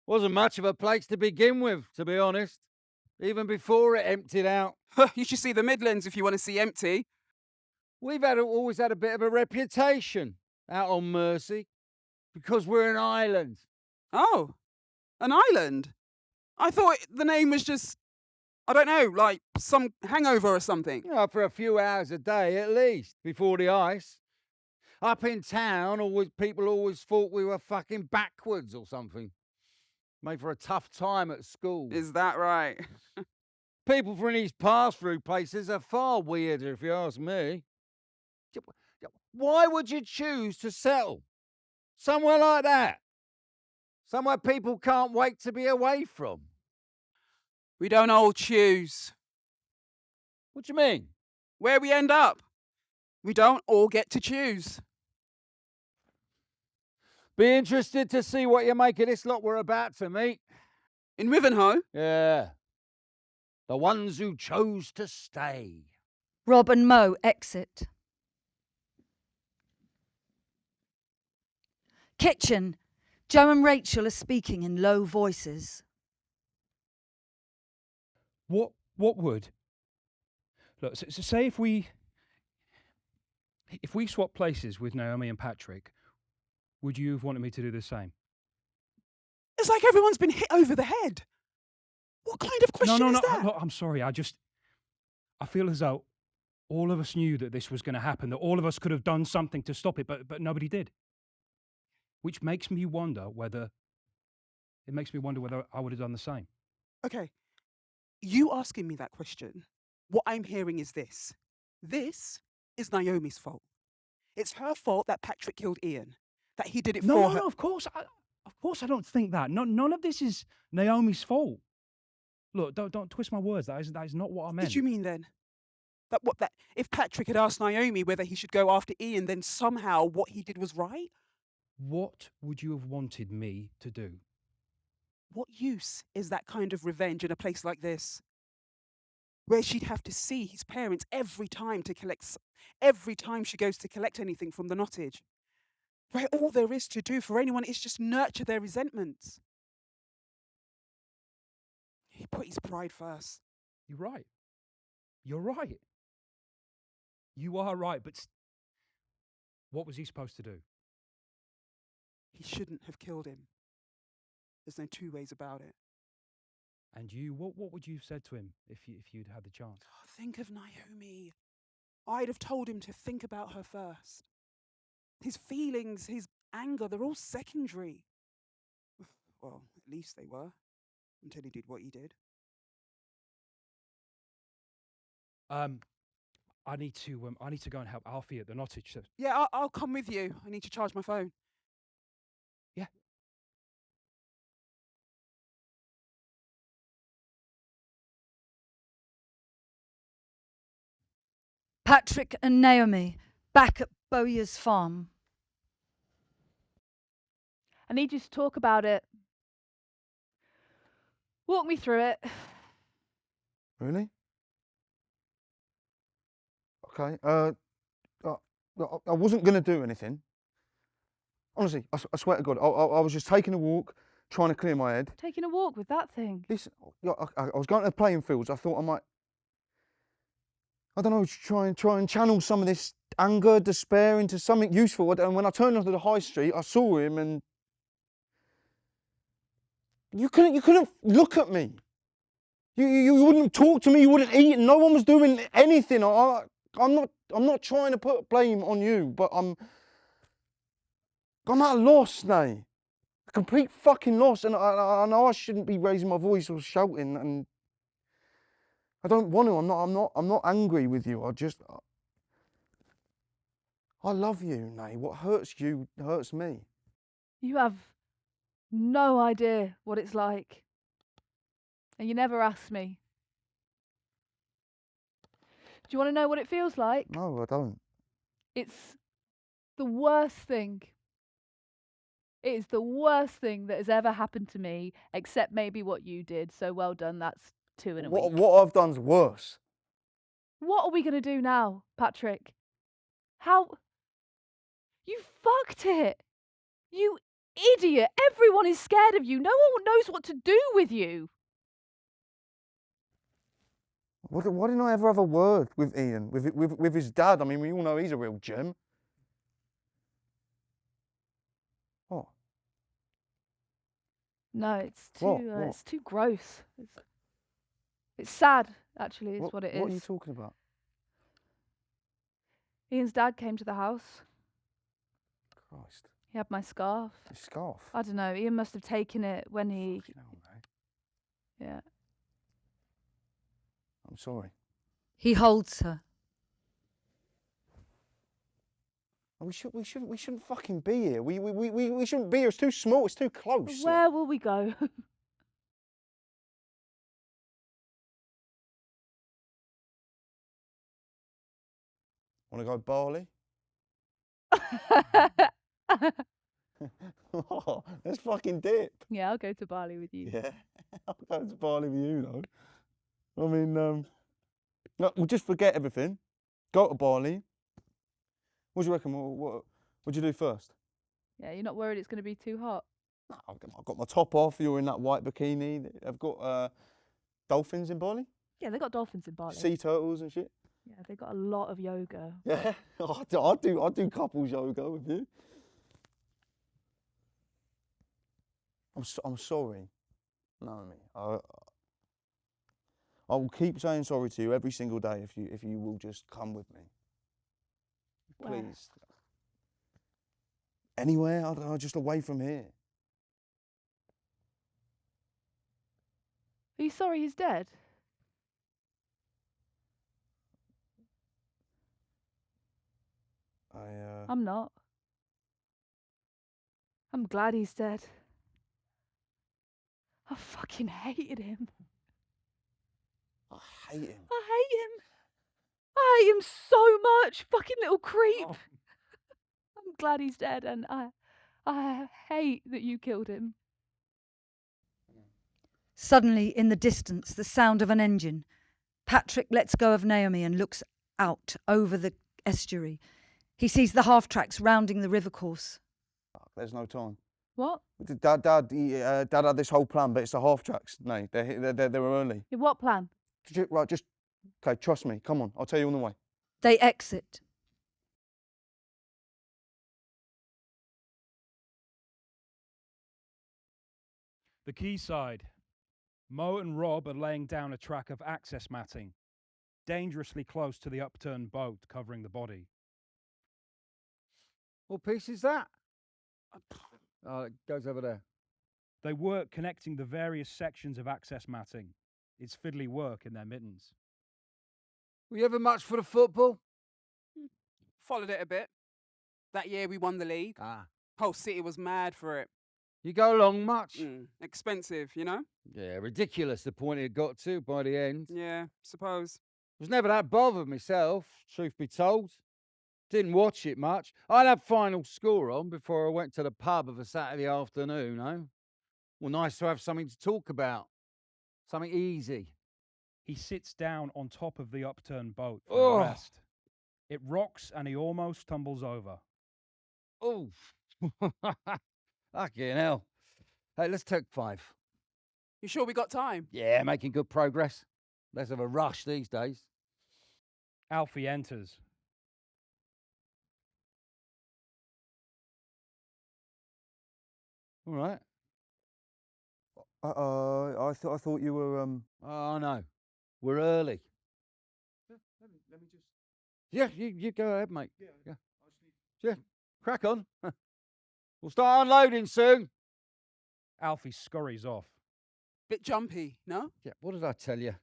Wasn't much of a place to begin with, to be honest. Even before it emptied out. You should see the Midlands if you want to see empty. We've always had a bit of a reputation out on Mersey because we're an island. Oh, an island? I thought the name was just, I don't know, like some hangover or something. You know, for a few hours a day at least, before the ice. Up in town, people always thought we were fucking backwards or something. Made for a tough time at school. Is that right? People from these pass-through places are far weirder, if you ask me. Why would you choose to settle somewhere like that? Somewhere people can't wait to be away from? We don't all choose. What do you mean? Where we end up. We don't all get to choose. Be interested to see what you make of this lot we're about to meet. In Wivenhoe? Yeah. The ones who chose to stay. Rob and Mo exit. Kitchen. Joe and Rachel are speaking in low voices. What would? Look, so say if we swap places with Naomi and Patrick, would you have wanted me to do the same? It's like everyone's been hit over the head. What kind of question is that? Look, I'm sorry. I feel as though all of us knew that this was going to happen, that all of us could have done something to stop it, but nobody did. Which makes me wonder whether I would have done the same. Okay, you asking me that question, what I'm hearing is this. This is Naomi's fault. It's her fault that Patrick killed Ian, that he did it for her. No, of course I don't think that. None of this is Naomi's fault. Look, don't twist my words. That is not what I What meant. did you mean then? That if Patrick had asked Naomi whether he should go after Ian, then somehow what he did was right? What would you have wanted me to do? What use is that kind of revenge in a place like this, where she'd have to see his parents every time she goes to collect anything from the nottage, where all there is to do for anyone is just nurture their resentments? He put his pride first. You're right. You're right. You are right, but what was he supposed to do? He shouldn't have killed him. There's no two ways about it. And you, what would you have said to him if you'd had the chance? Think of Naomi. I'd have told him to think about her first. His feelings, his anger, they're all secondary. Well, at least they were, until he did what he did. I need to go and help Alfie at the nottage. Yeah, I'll come with you. I need to charge my phone. Yeah. Patrick and Naomi back at Bowyer's farm. I need you to talk about it. Walk me through it. Really? Okay. I wasn't going to do anything. Honestly, I swear to God, I was just taking a walk, trying to clear my head. Taking a walk with that thing. Listen, I was going to the playing fields. I thought I might, I don't know, try and channel some of this anger, despair into something useful. And when I turned onto the high street, I saw him, and you couldn't look at me. You wouldn't talk to me. You wouldn't eat. No one was doing anything. I'm not trying to put blame on you, but I'm at a loss now. A complete fucking loss. And I know I shouldn't be raising my voice or shouting, and I don't want to. I'm not angry with you. I love you, Nay. What hurts you hurts me. You have no idea what it's like. And you never asked me. Do you want to know what it feels like? No, I don't. It's the worst thing. It is the worst thing that has ever happened to me, except maybe what you did. So well done. That's 2 in a week. What I've done's worse. What are we going to do now, Patrick? How? You fucked it. You idiot. Everyone is scared of you. No one knows what to do with you. Why didn't I ever have a word with Ian, with his dad? I mean, we all know he's a real gem. What? No, it's too. What? It's too gross. It's sad. Actually, is what it is. What are you talking about? Ian's dad came to the house. Christ. He had my scarf. His scarf? I don't know. Ian must have taken it when he. Fucking hell, mate. Yeah. I'm sorry. He holds her. We shouldn't fucking be here. We shouldn't be here. It's too small. It's too close. Where will we go? Want to go Bali? Oh, let's fucking dip. Yeah, I'll go to Bali with you. Yeah, I'll go to Bali with you though. I mean, no, we'll just forget everything. Go to Bali. What do you reckon? What'd you do first? Yeah, you're not worried it's going to be too hot? No, I've got my top off. You're in that white bikini. I've got dolphins in Bali. Yeah, they got dolphins in Bali. Sea turtles and shit. Yeah, they got a lot of yoga. Yeah, I do couples yoga with you. I'm sorry, Naomi. I will keep saying sorry to you every single day if you will just come with me. Where? Please. Anywhere, I don't know, just away from here. Are you sorry he's dead? I'm not. I'm glad he's dead. I fucking hated him. I hate him. I hate him. I hate him so much. Fucking little creep. Oh. I'm glad he's dead, and I hate that you killed him. Suddenly, in the distance, the sound of an engine. Patrick lets go of Naomi and looks out over the estuary. He sees the half-tracks rounding the river course. Fuck, there's no time. What? Dad had this whole plan, but it's the half-tracks. No, they were early. Yeah, what plan? Right, just, okay, trust me. Come on, I'll tell you on the way. They exit. The quayside. Mo and Rob are laying down a track of access matting, dangerously close to the upturned boat covering the body. What piece is that? Oh, it goes over there. They work connecting the various sections of access matting. It's fiddly work in their mittens. Were you ever much for the football? Followed it a bit. That year we won the league. Ah. Whole city was mad for it. You go along much? Expensive, you know? Yeah, ridiculous the point it got to by the end. Yeah, suppose. Was never that bothered myself, truth be told. Didn't watch it much. I'd have final score on before I went to the pub of a Saturday afternoon, eh? Well, nice to have something to talk about. Something easy. He sits down on top of the upturned boat for a rest. It rocks and he almost tumbles over. Oh, fucking hell. Hey, let's take 5. You sure we got time? Yeah, making good progress. Less of a rush these days. Alfie enters. All right. I thought you were Oh, no. We're early. Let me just. Yeah, you go ahead, mate. Yeah, crack on. We'll start unloading soon. Alfie scurries off. Bit jumpy, no? Yeah, what did I tell you?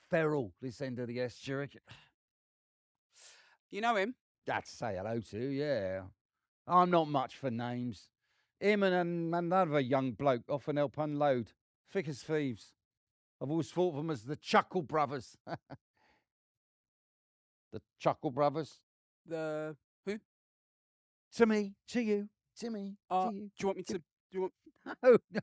Feral, this end of the estuary. You know him? I'd say hello to, yeah. I'm not much for names. Him and another young bloke often help unload. Thick as thieves. I've always thought of them as the Chuckle Brothers. The Chuckle Brothers. The who? To me, to you, to me, to you. Do you want me to? Do you want? No, no.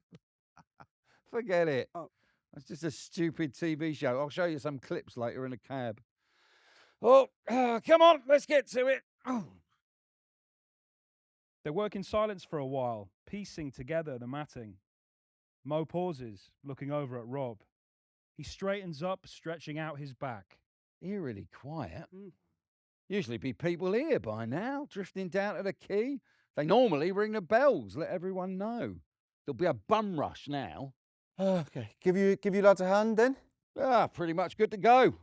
Forget it. Oh. It's just a stupid TV show. I'll show you some clips later in a cab. Oh, come on, let's get to it. Oh. They work in silence for a while, piecing together the matting. Mo pauses, looking over at Rob. He straightens up, stretching out his back. Eerily quiet. Usually be people here by now, drifting down to the quay. They normally ring the bells, let everyone know. There'll be a bum rush now. Okay, give you lads a hand then. Pretty much good to go.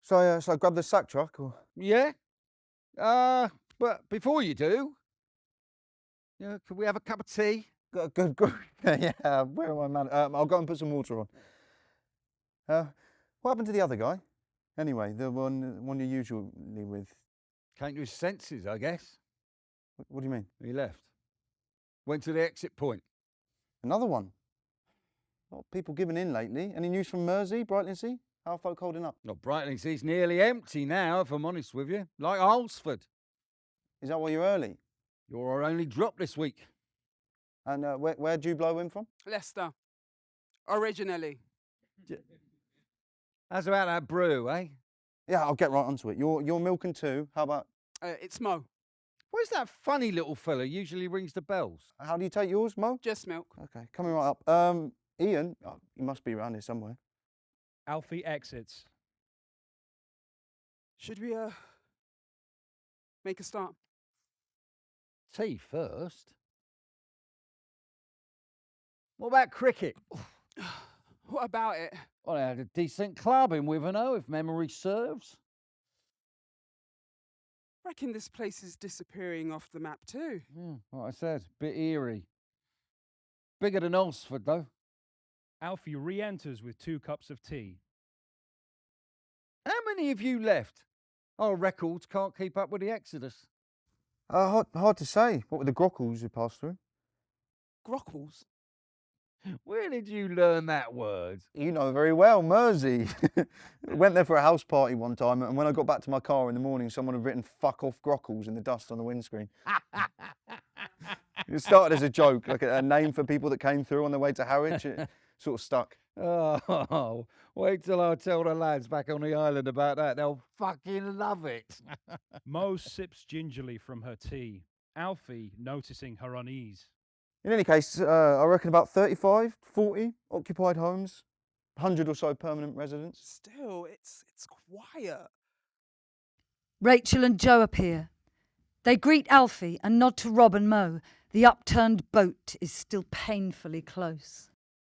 So I grab the sack truck or. Yeah? But before you do, could we have a cup of tea? Good. Yeah, where am I, man? I'll go and put some water on. What happened to the other guy? Anyway, the one you're usually with. Came to his senses, I guess. What do you mean? He left. Went to the exit point. Another one? A lot of people giving in lately. Any news from Mersey, Brightlingsea? How are folk holding up? Well, Brightlingsea's nearly empty now, if I'm honest with you. Like Alsford. Is that why you're early? You're our only drop this week. And where'd you blow in from? Leicester. Originally. How's about that brew, eh? Yeah, I'll get right onto it. You're milking too. How about? It's Mo. Where's that funny little fella usually rings the bells? How do you take yours, Mo? Just milk. Okay, coming right up. Ian, he must be around here somewhere. Alfie exits. Should we make a start? Tea first. What about cricket? What about it? Well, they had a decent club in Wivenhoe, if memory serves. Reckon this place is disappearing off the map too. Yeah, like I said, bit eerie. Bigger than Alsford, though. Alfie re-enters with 2 cups of tea. How many have you left? Our records can't keep up with the exodus. Hard to say. What with the grockles you passed through? Grockles? Where did you learn that word? You know very well, Mersey. Went there for a house party one time, and when I got back to my car in the morning, someone had written "fuck off grockles" in the dust on the windscreen. It started as a joke, like a name for people that came through on their way to Harwich. It sort of stuck. Oh, wait till I tell the lads back on the island about that. They'll fucking love it. Mo sips gingerly from her tea, Alfie noticing her unease. In any case, I reckon about 35, 40 occupied homes, 100 or so permanent residents. Still, it's quiet. Rachel and Joe appear. They greet Alfie and nod to Rob and Mo. The upturned boat is still painfully close.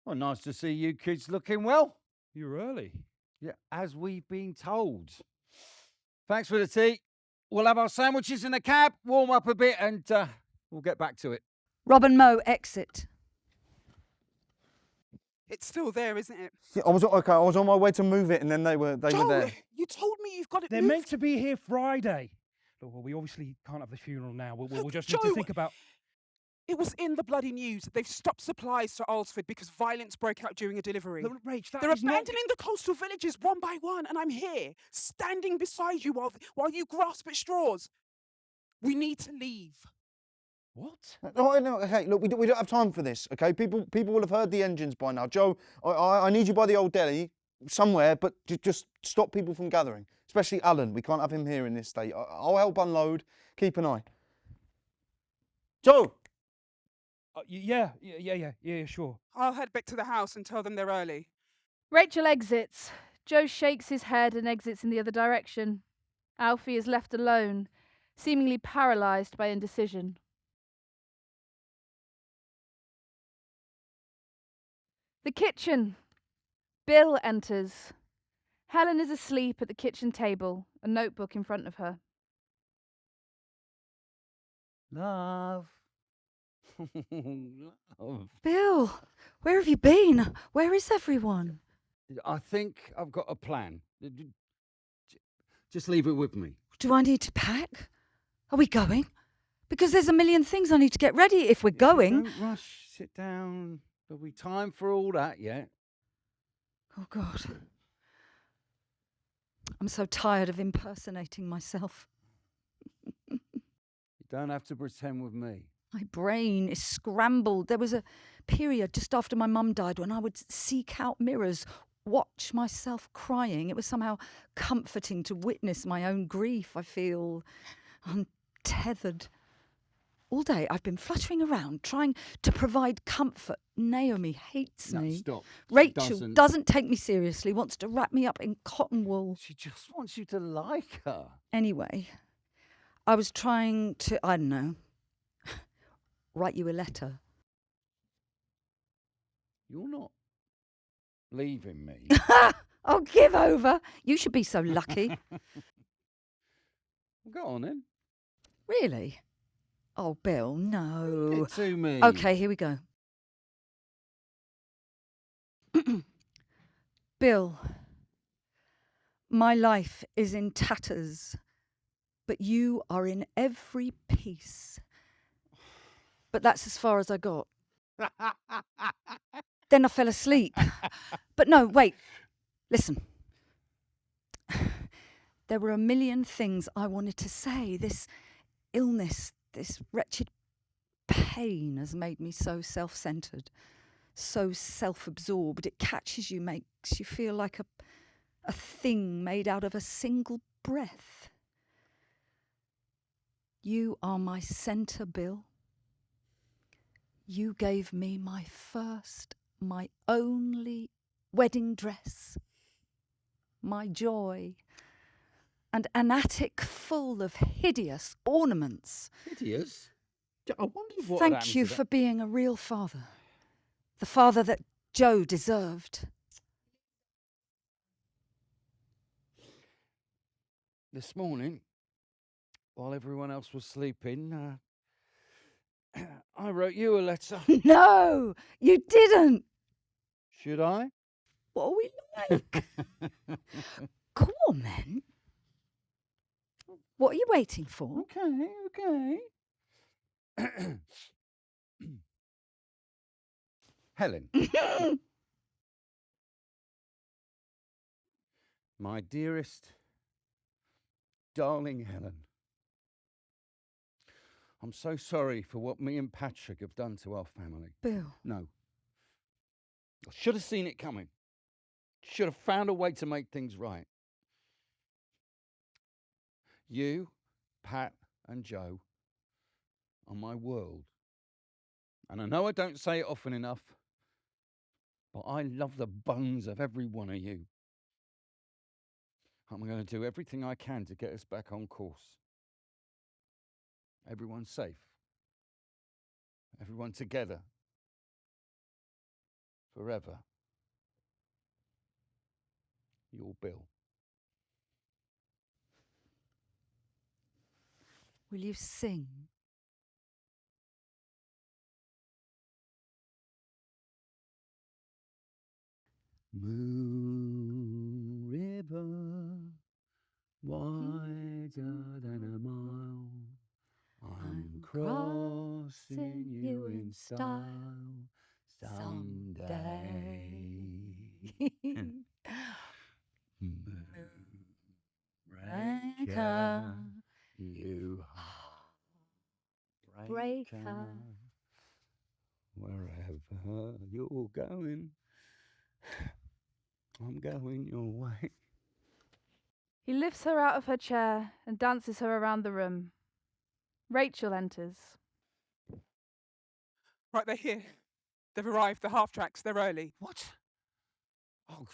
Well, nice to see you kids looking well. You're early. Yeah, as we've been told. Thanks for the tea. We'll have our sandwiches in the cab, warm up a bit, and we'll get back to it. Rob and Mo exit. It's still there, isn't it? Yeah, I was on my way to move it, and then they were Joe, there. you told me you've got it They're moved. meant to be here Friday. Look, well, we obviously can't have the funeral now. We'll just need Joe, to think about... It was in the bloody news. They've stopped supplies to Alsford because violence broke out during a delivery. Look, Rach, that They're is not... abandoning the coastal villages one by one, and I'm here, standing beside you while you grasp at straws. We need to leave. What? No, okay, look, we don't have time for this, okay? People will have heard the engines by now. Joe, I need you by the old deli, somewhere, but just stop people from gathering, especially Alan. We can't have him here in this state. I'll help unload. Keep an eye. Joe! Yeah, sure. I'll head back to the house and tell them they're early. Rachel exits. Joe shakes his head and exits in the other direction. Alfie is left alone, seemingly paralysed by indecision. The kitchen. Bill enters. Helen is asleep at the kitchen table, a notebook in front of her. Love. Love. Bill, where have you been? Where is everyone? I think I've got a plan. Just leave it with me. Do I need to pack? Are we going? Because there's a million things I need to get ready if we're going. Don't rush. Sit down. There'll be time for all that yet. Oh, God. I'm so tired of impersonating myself. You don't have to pretend with me. My brain is scrambled. There was a period just after my mum died when I would seek out mirrors, watch myself crying. It was somehow comforting to witness my own grief. I feel untethered. All day I've been fluttering around, trying to provide comfort. Naomi hates me. Stop. Rachel doesn't take me seriously, wants to wrap me up in cotton wool. She just wants you to like her. Anyway, I was trying to, I don't know, write you a letter. You're not leaving me. Oh, give over. You should be so lucky. Go on then. Really? Oh, Bill, no. Give it to me. Okay, here we go. Bill, my life is in tatters, but you are in every piece. But that's as far as I got. Then I fell asleep. But no, wait. Listen. There were a million things I wanted to say. This illness, this wretched pain has made me so self-centred, so self-absorbed. It catches you, makes you feel like a thing made out of a single breath. You are my centre, Bill. You gave me my first, my only wedding dress, my joy, and an attic full of hideous ornaments. Hideous? I wondered what Thank you for being a real father. The father that Joe deserved. This morning, while everyone else was sleeping, I wrote you a letter. No, you didn't. Should I? What are we like? Go on then. What are you waiting for? Okay. Helen. My dearest, darling Helen. I'm so sorry for what me and Patrick have done to our family. Bill. No. I should have seen it coming. Should have found a way to make things right. You, Pat, and Joe are my world. And I know I don't say it often enough, but I love the bones of every one of you. I'm going to do everything I can to get us back on course. Everyone's safe. Everyone together. Forever. Your Bill. Will you sing? Moon river, wider than a mile. I'm crossing you in style someday. Moonraker, you heartbreaker, wherever you're going, I'm going your way. He lifts her out of her chair and dances her around the room. Rachel enters. Right, they're here. They've arrived, the half-tracks, they're early. What? Oh,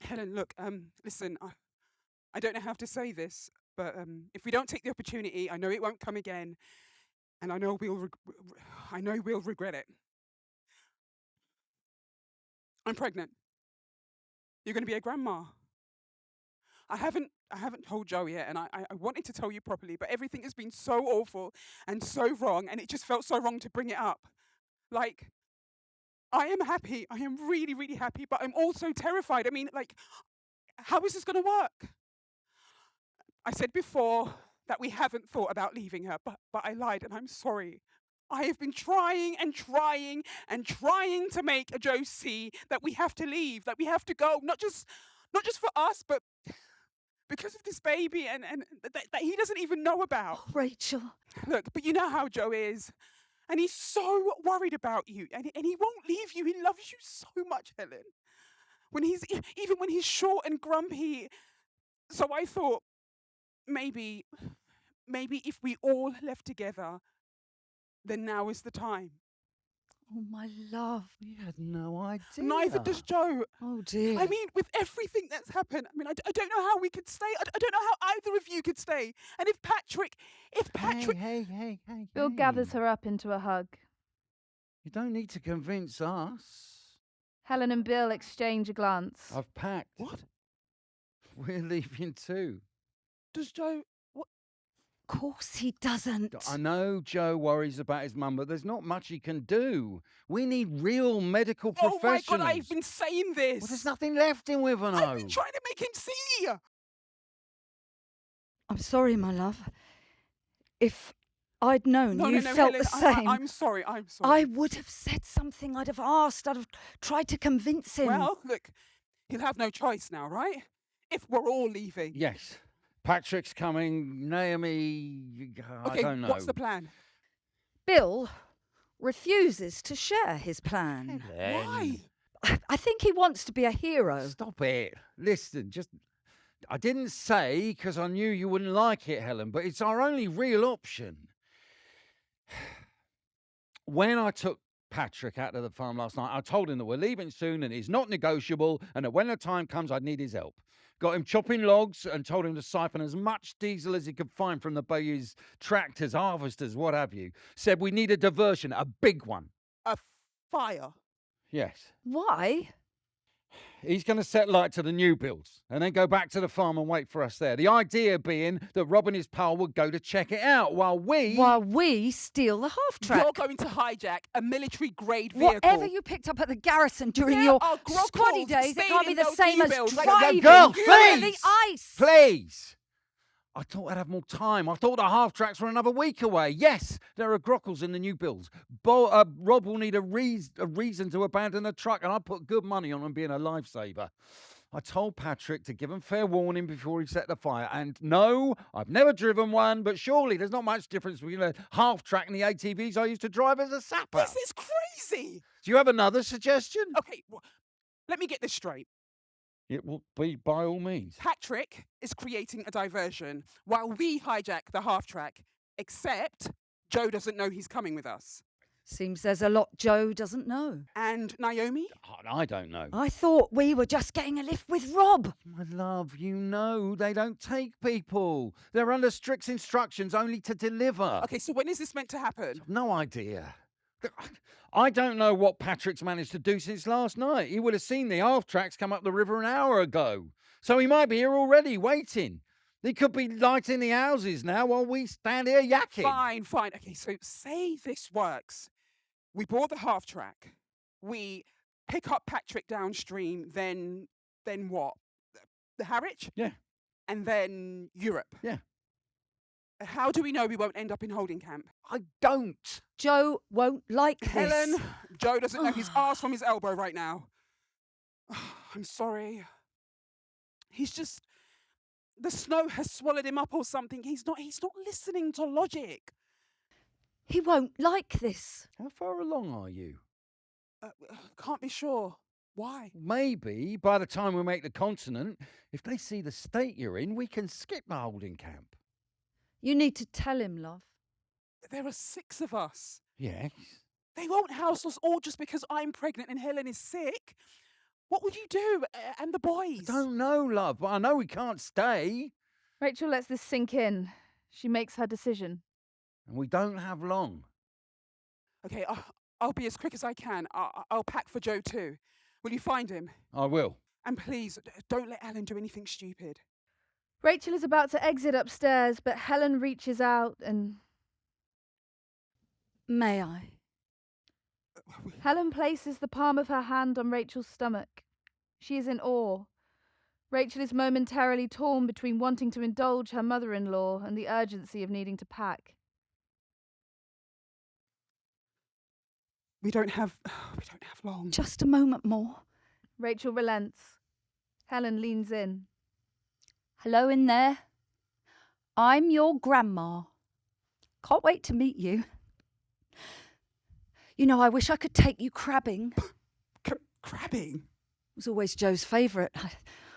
Helen, look, listen, I don't know how to say this, but if we don't take the opportunity, I know it won't come again, and I know we'll regret it. I'm pregnant. You're going to be a grandma. I haven't told Joe yet, and I wanted to tell you properly, but everything has been so awful and so wrong, and it just felt so wrong to bring it up. Like, I am happy. I am really, really happy, but I'm also terrified. I mean, like, how is this going to work? I said before that we haven't thought about leaving her, but I lied, and I'm sorry. I have been trying and trying and trying to make Joe see that we have to leave, that we have to go, not just for us, but because of this baby and that he doesn't even know about. Oh, Rachel. Look, but you know how Joe is. And he's so worried about you. And he won't leave you. He loves you so much, Helen. Even when he's short and grumpy. So I thought, maybe if we all left together, then now is the time. Oh, my love. you had no idea. Neither does Joe. Oh, dear. I mean, with everything that's happened, I mean, I don't know how we could stay. I don't know how either of you could stay. And if Patrick... Hey. Bill gathers her up into a hug. You don't need to convince us. Helen and Bill exchange a glance. I've packed. What? We're leaving too. Does Joe... Of course he doesn't. I know Joe worries about his mum, but there's not much he can do. We need real medical professionals. Oh my God, I've been saying this. Well, there's nothing left in Wivenhoe. I've been trying to make him see. I'm sorry, my love. If I'd known you felt Helen, the same, I'm sorry. I would have said something. I'd have asked. I'd have tried to convince him. Well, look, he'll have no choice now, right? If we're all leaving. Yes. Patrick's coming. Naomi, I don't know. What's the plan? Bill refuses to share his plan. Why? I think he wants to be a hero. Stop it. Listen, I didn't say because I knew you wouldn't like it, Helen, but it's our only real option. When I took Patrick out of the farm last night, I told him that we're leaving soon and it's not negotiable and that when the time comes, I'd need his help. Got him chopping logs and told him to siphon as much diesel as he could find from the bayous, tractors, harvesters, what have you. Said we need a diversion, a big one. A fire. Yes. Why? He's going to set light to the new builds and then go back to the farm and wait for us there. The idea being that Rob and his pal would go to check it out while we steal the half-track. You're going to hijack a military-grade vehicle. Whatever you picked up at the garrison during There your are grockles squaddy days, it staying can't be in the those same new as builds. driving Girls, through please! the ice. Please! I thought I'd have more time. I thought the half-tracks were another week away. Yes, there are grockles in the new builds. Rob will need a reason to abandon the truck, and I put good money on him being a lifesaver. I told Patrick to give him fair warning before he set the fire. And no, I've never driven one, but surely there's not much difference between a half-track and the ATVs I used to drive as a sapper. This is crazy. Do you have another suggestion? Okay, let me get this straight. It will be by all means. Patrick is creating a diversion while we hijack the half-track, except Joe doesn't know he's coming with us. Seems there's a lot Joe doesn't know. And Naomi? Oh, I don't know. I thought we were just getting a lift with Rob. My love, you know they don't take people. They're under strict instructions only to deliver. Okay, so when is this meant to happen? No idea. I don't know what Patrick's managed to do since last night. He would have seen the half-tracks come up the river an hour ago. So he might be here already, waiting. He could be lighting the houses now while we stand here yakking. Fine. Okay, so say this works. We board the half-track. We pick up Patrick downstream, then what? The Harwich? Yeah. And then Europe? Yeah. How do we know we won't end up in holding camp? I don't. Joe won't like this. Helen, Joe doesn't know his arse from his elbow right now. I'm sorry. He's just... The snow has swallowed him up or something. He's not listening to logic. He won't like this. How far along are you? Can't be sure. Why? Maybe by the time we make the continent, if they see the state you're in, we can skip the holding camp. You need to tell him, love. There are 6 of us. Yes. They won't house us all just because I'm pregnant and Helen is sick. What would you do? And the boys? I don't know, love, but I know we can't stay. Rachel lets this sink in. She makes her decision. And we don't have long. Okay, I'll be as quick as I can. I'll pack for Joe too. Will you find him? I will. And please, don't let Alan do anything stupid. Rachel is about to exit upstairs, but Helen reaches out and... May I? Helen places the palm of her hand on Rachel's stomach. She is in awe. Rachel is momentarily torn between wanting to indulge her mother-in-law and the urgency of needing to pack. We don't have long. Just a moment more. Rachel relents. Helen leans in. Hello in there. I'm your grandma. Can't wait to meet you. You know, I wish I could take you crabbing. Crabbing? It was always Joe's favourite.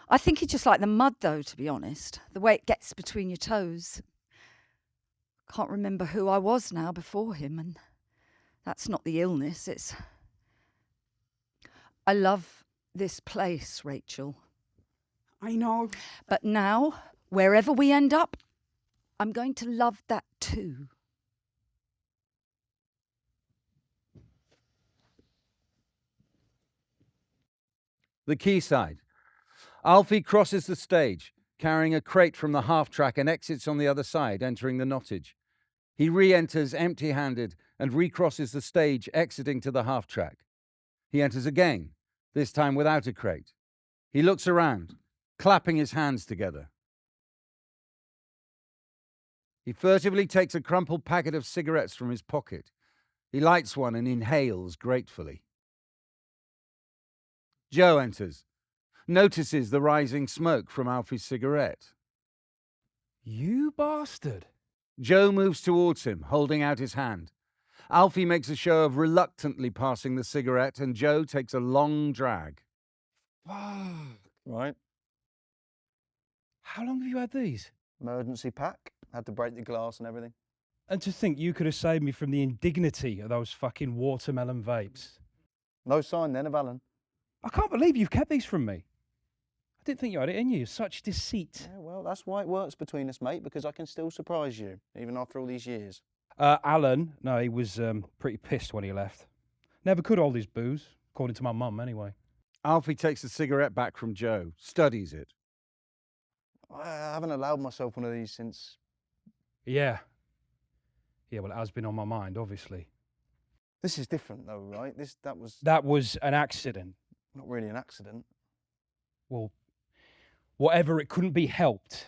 I think he just liked the mud, though, to be honest. The way it gets between your toes. Can't remember who I was now before him, and that's not the illness, it's... I love this place, Rachel. I know. But now, wherever we end up, I'm going to love that too. The quayside. Alfie crosses the stage, carrying a crate from the half-track and exits on the other side, entering the nottage. He re-enters empty-handed and recrosses the stage, exiting to the half-track. He enters again, this time without a crate. He looks around, clapping his hands together. He furtively takes a crumpled packet of cigarettes from his pocket. He lights one and inhales gratefully. Joe enters, notices the rising smoke from Alfie's cigarette. You bastard. Joe moves towards him, holding out his hand. Alfie makes a show of reluctantly passing the cigarette, and Joe takes a long drag. Right. How long have you had these? Emergency pack. Had to break the glass and everything. And to think you could have saved me from the indignity of those fucking watermelon vapes. No sign then of Alan. I can't believe you've kept these from me. I didn't think you had it in you. Such deceit. Yeah, well, that's why it works between us, mate, because I can still surprise you, even after all these years. Alan, no, he was pretty pissed when he left. Never could hold his booze, according to my mum, anyway. Alfie takes the cigarette back from Joe, studies it. I haven't allowed myself one of these since... Yeah. Yeah, well, it has been on my mind, obviously. This is different though, right? That was an accident. Not really an accident. Well, whatever, it couldn't be helped.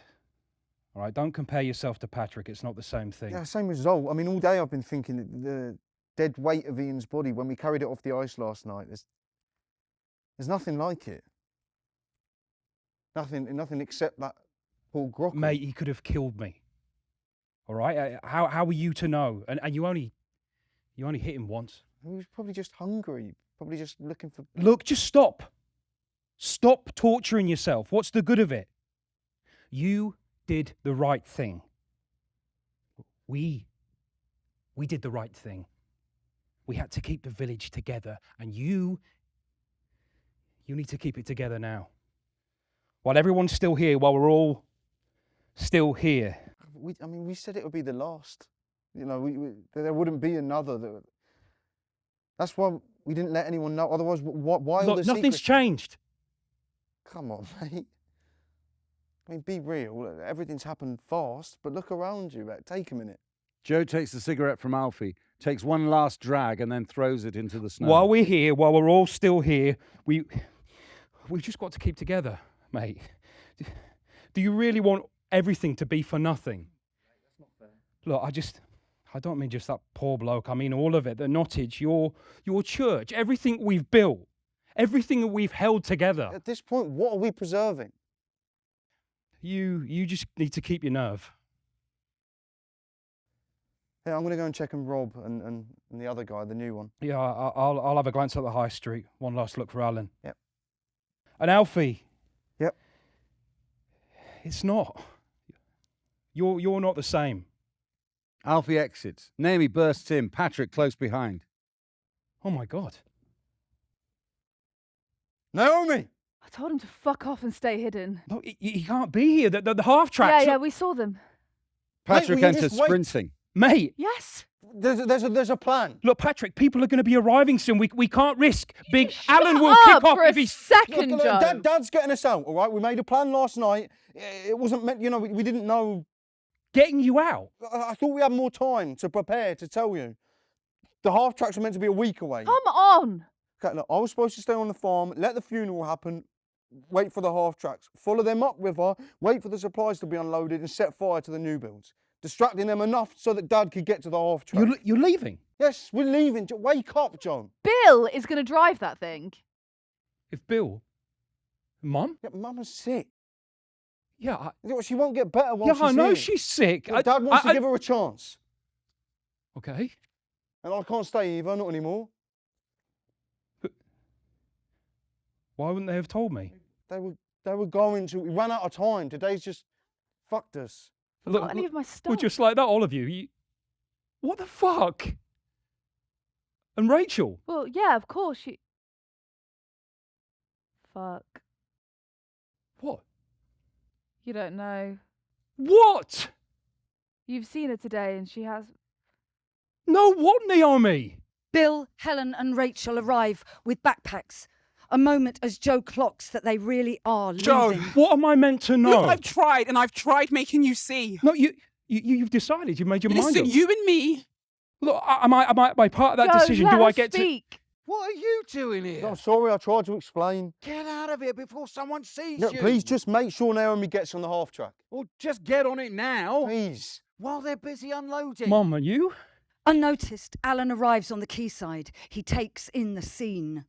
All right, don't compare yourself to Patrick. It's not the same thing. Yeah, same result. I mean, all day I've been thinking that the dead weight of Ian's body when we carried it off the ice last night. There's nothing like it. Nothing except that poor Grockle. Mate, he could have killed me. All right? How were you to know? And you only hit him once. He was probably just hungry. Probably just looking for... Look, just stop. Stop torturing yourself. What's the good of it? You did the right thing. We did the right thing. We had to keep the village together, and you need to keep it together now. While everyone's still here, while we're all still here. We said it would be the last. You know, there wouldn't be another. That's why we didn't let anyone know. Otherwise, why all Look, the nothing's secrets? changed. Come on, mate. I mean, be real. Everything's happened fast, but look around you. Take a minute. Joe takes the cigarette from Alfie, takes one last drag, and then throws it into the snow. While we're here, while we're all still here, we've just got to keep together, mate. Do you really want everything to be for nothing? That's not fair. Look, I don't mean just that poor bloke. I mean all of it. The nottage, your church, everything we've built, everything that we've held together. At this point, what are we preserving? You just need to keep your nerve. Yeah, I'm going to go and check on Rob and the other guy, the new one. Yeah, I'll have a glance at the high street. One last look for Alan. Yep. And Alfie. Yep. It's not. You're not the same. Alfie exits. Naomi bursts in, Patrick close behind. Oh my God. Naomi! I told him to fuck off and stay hidden. No, he can't be here. The half tracks. Yeah, we saw them. Patrick will you enters just wait? sprinting. Mate, Yes. There's a plan. look, Patrick, people are going to be arriving soon. We can't risk big. Shut Alan will up kick off for if a he's second, Look, Joe. Dad's getting us out, all right? We made a plan last night. It wasn't meant, we didn't know. getting you out. I thought we had more time to prepare, to tell you. The half tracks were meant to be a week away. Come on. Okay, look, I was supposed to stay on the farm, let the funeral happen, wait for the half tracks, follow them upriver, wait for the supplies to be unloaded and set fire to the new builds. Distracting them enough so that Dad could get to the half track. You're leaving. Yes, we're leaving. Wake up, John. Bill is going to drive that thing. If Bill, Mum. Yeah, Mama's sick. Yeah, She won't get better while yeah, she's I know here. she's sick. But Dad wants to give her a chance. Okay. And I can't stay either, not anymore. Why wouldn't they have told me? They were going to. We ran out of time. Today's just fucked us. Forgot any of my stuff. Well, just like that, all of you. What the fuck? And Rachel? Well, yeah, of course she... Fuck. What? You don't know. What? You've seen her today and she has... No, what, Naomi? Bill, Helen and Rachel arrive with backpacks. A moment as Joe clocks that they really are Joe. leaving. What am I meant to know? Look, I've tried making you see. No, you've decided. You've made your mind Listen, up. you and me. Look, am I part of that Joe, decision? let Do I her get to? speak. What are you doing here? I'm sorry, I tried to explain. Get out of here before someone sees No, you. please just make sure Naomi gets on the half track. Well, just get on it now. Please. While they're busy unloading. Mum, are you? Unnoticed, Alan arrives on the quayside. He takes in the scene.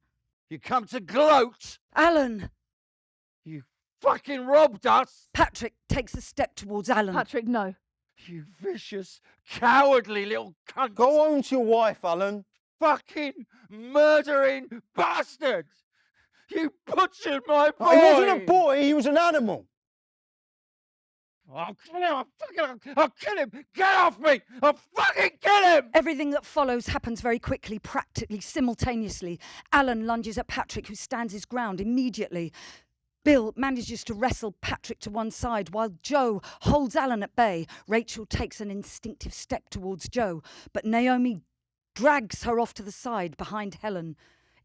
You come to gloat. Alan! You fucking robbed us. Patrick takes a step towards Alan. Patrick, no. You vicious, cowardly little cunt. Go home to your wife, Alan. Fucking murdering bastard. You butchered my boy. He wasn't a boy, he was an animal. I'll kill him. I'll kill him. Get off me. I'll fucking kill him. Everything that follows happens very quickly, practically simultaneously. Alan lunges at Patrick, who stands his ground immediately. Bill manages to wrestle Patrick to one side while Joe holds Alan at bay. Rachel takes an instinctive step towards Joe, but Naomi drags her off to the side behind Helen.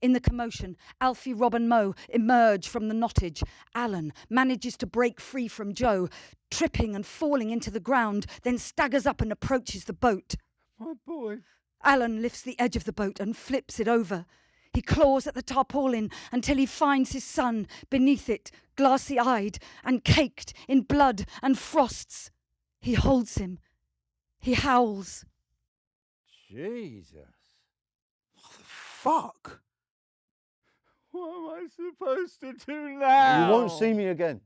In the commotion, Alfie, Rob and Mo emerge from the knottage. Alan manages to break free from Joe, tripping and falling into the ground, then staggers up and approaches the boat. My boy. Alan lifts the edge of the boat and flips it over. He claws at the tarpaulin until he finds his son beneath it, glassy-eyed and caked in blood and frosts. He holds him. He howls. Jesus. What the fuck? What am I supposed to do now? You won't see me again.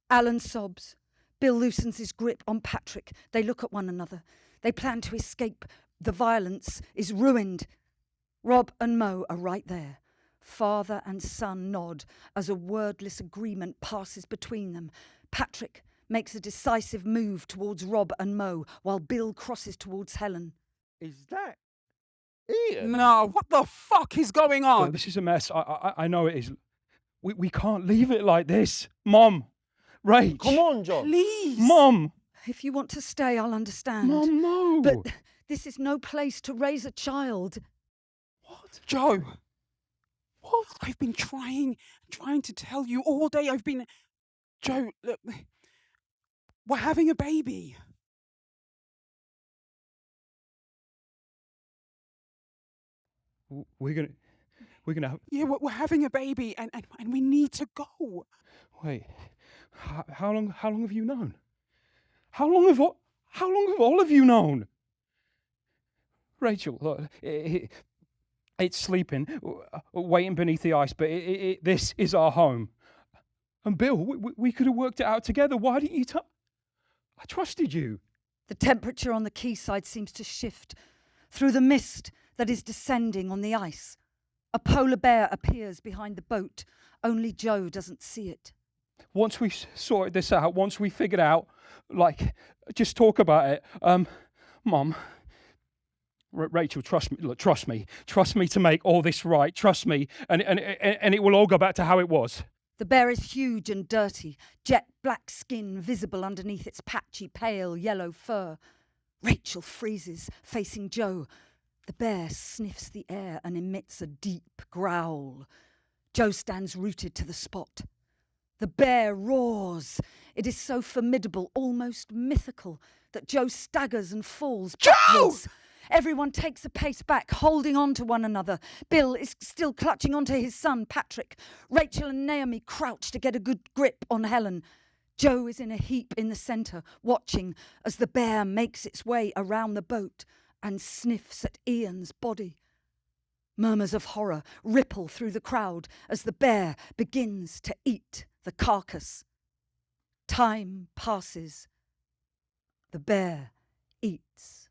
Alan sobs. Bill loosens his grip on Patrick. They look at one another. They plan to escape. The violence is ruined. Rob and Mo are right there. Father and son nod as a wordless agreement passes between them. Patrick makes a decisive move towards Rob and Mo while Bill crosses towards Helen. Is that Ian? No, what the fuck is going on? This is a mess. I know it is. We can't leave it like this. Mom. Rach. Come on, John. Please. Mom. If you want to stay, I'll understand. Mom, no. But this is no place to raise a child. What? Joe. What? I've been trying to tell you all day. Joe, look, we're having a baby. We're gonna have... Yeah, we're having a baby, and we need to go. Wait. How long have you known? How long have all of you known? Rachel, look, it's sleeping, waiting beneath the ice, but this is our home. And Bill, we could have worked it out together. Why didn't you I trusted you. The temperature on the quayside seems to shift. Through the mist that is descending on the ice, a polar bear appears behind the boat. Only Joe doesn't see it. Once we sorted this out, once we figured out, just talk about it. Mom, Rachel, trust me. Look, trust me to make all this right. Trust me, and it will all go back to how it was. The bear is huge and dirty, jet black skin visible underneath its patchy, pale yellow fur. Rachel freezes, facing Joe. The bear sniffs the air and emits a deep growl. Joe stands rooted to the spot. The bear roars. It is so formidable, almost mythical, that Joe staggers and falls backwards. Everyone takes a pace back, holding on to one another. Bill is still clutching onto his son, Patrick. Rachel and Naomi crouch to get a good grip on Helen. Joe is in a heap in the centre, watching as the bear makes its way around the boat and sniffs at Ian's body. Murmurs of horror ripple through the crowd as the bear begins to eat the carcass. Time passes. The bear eats.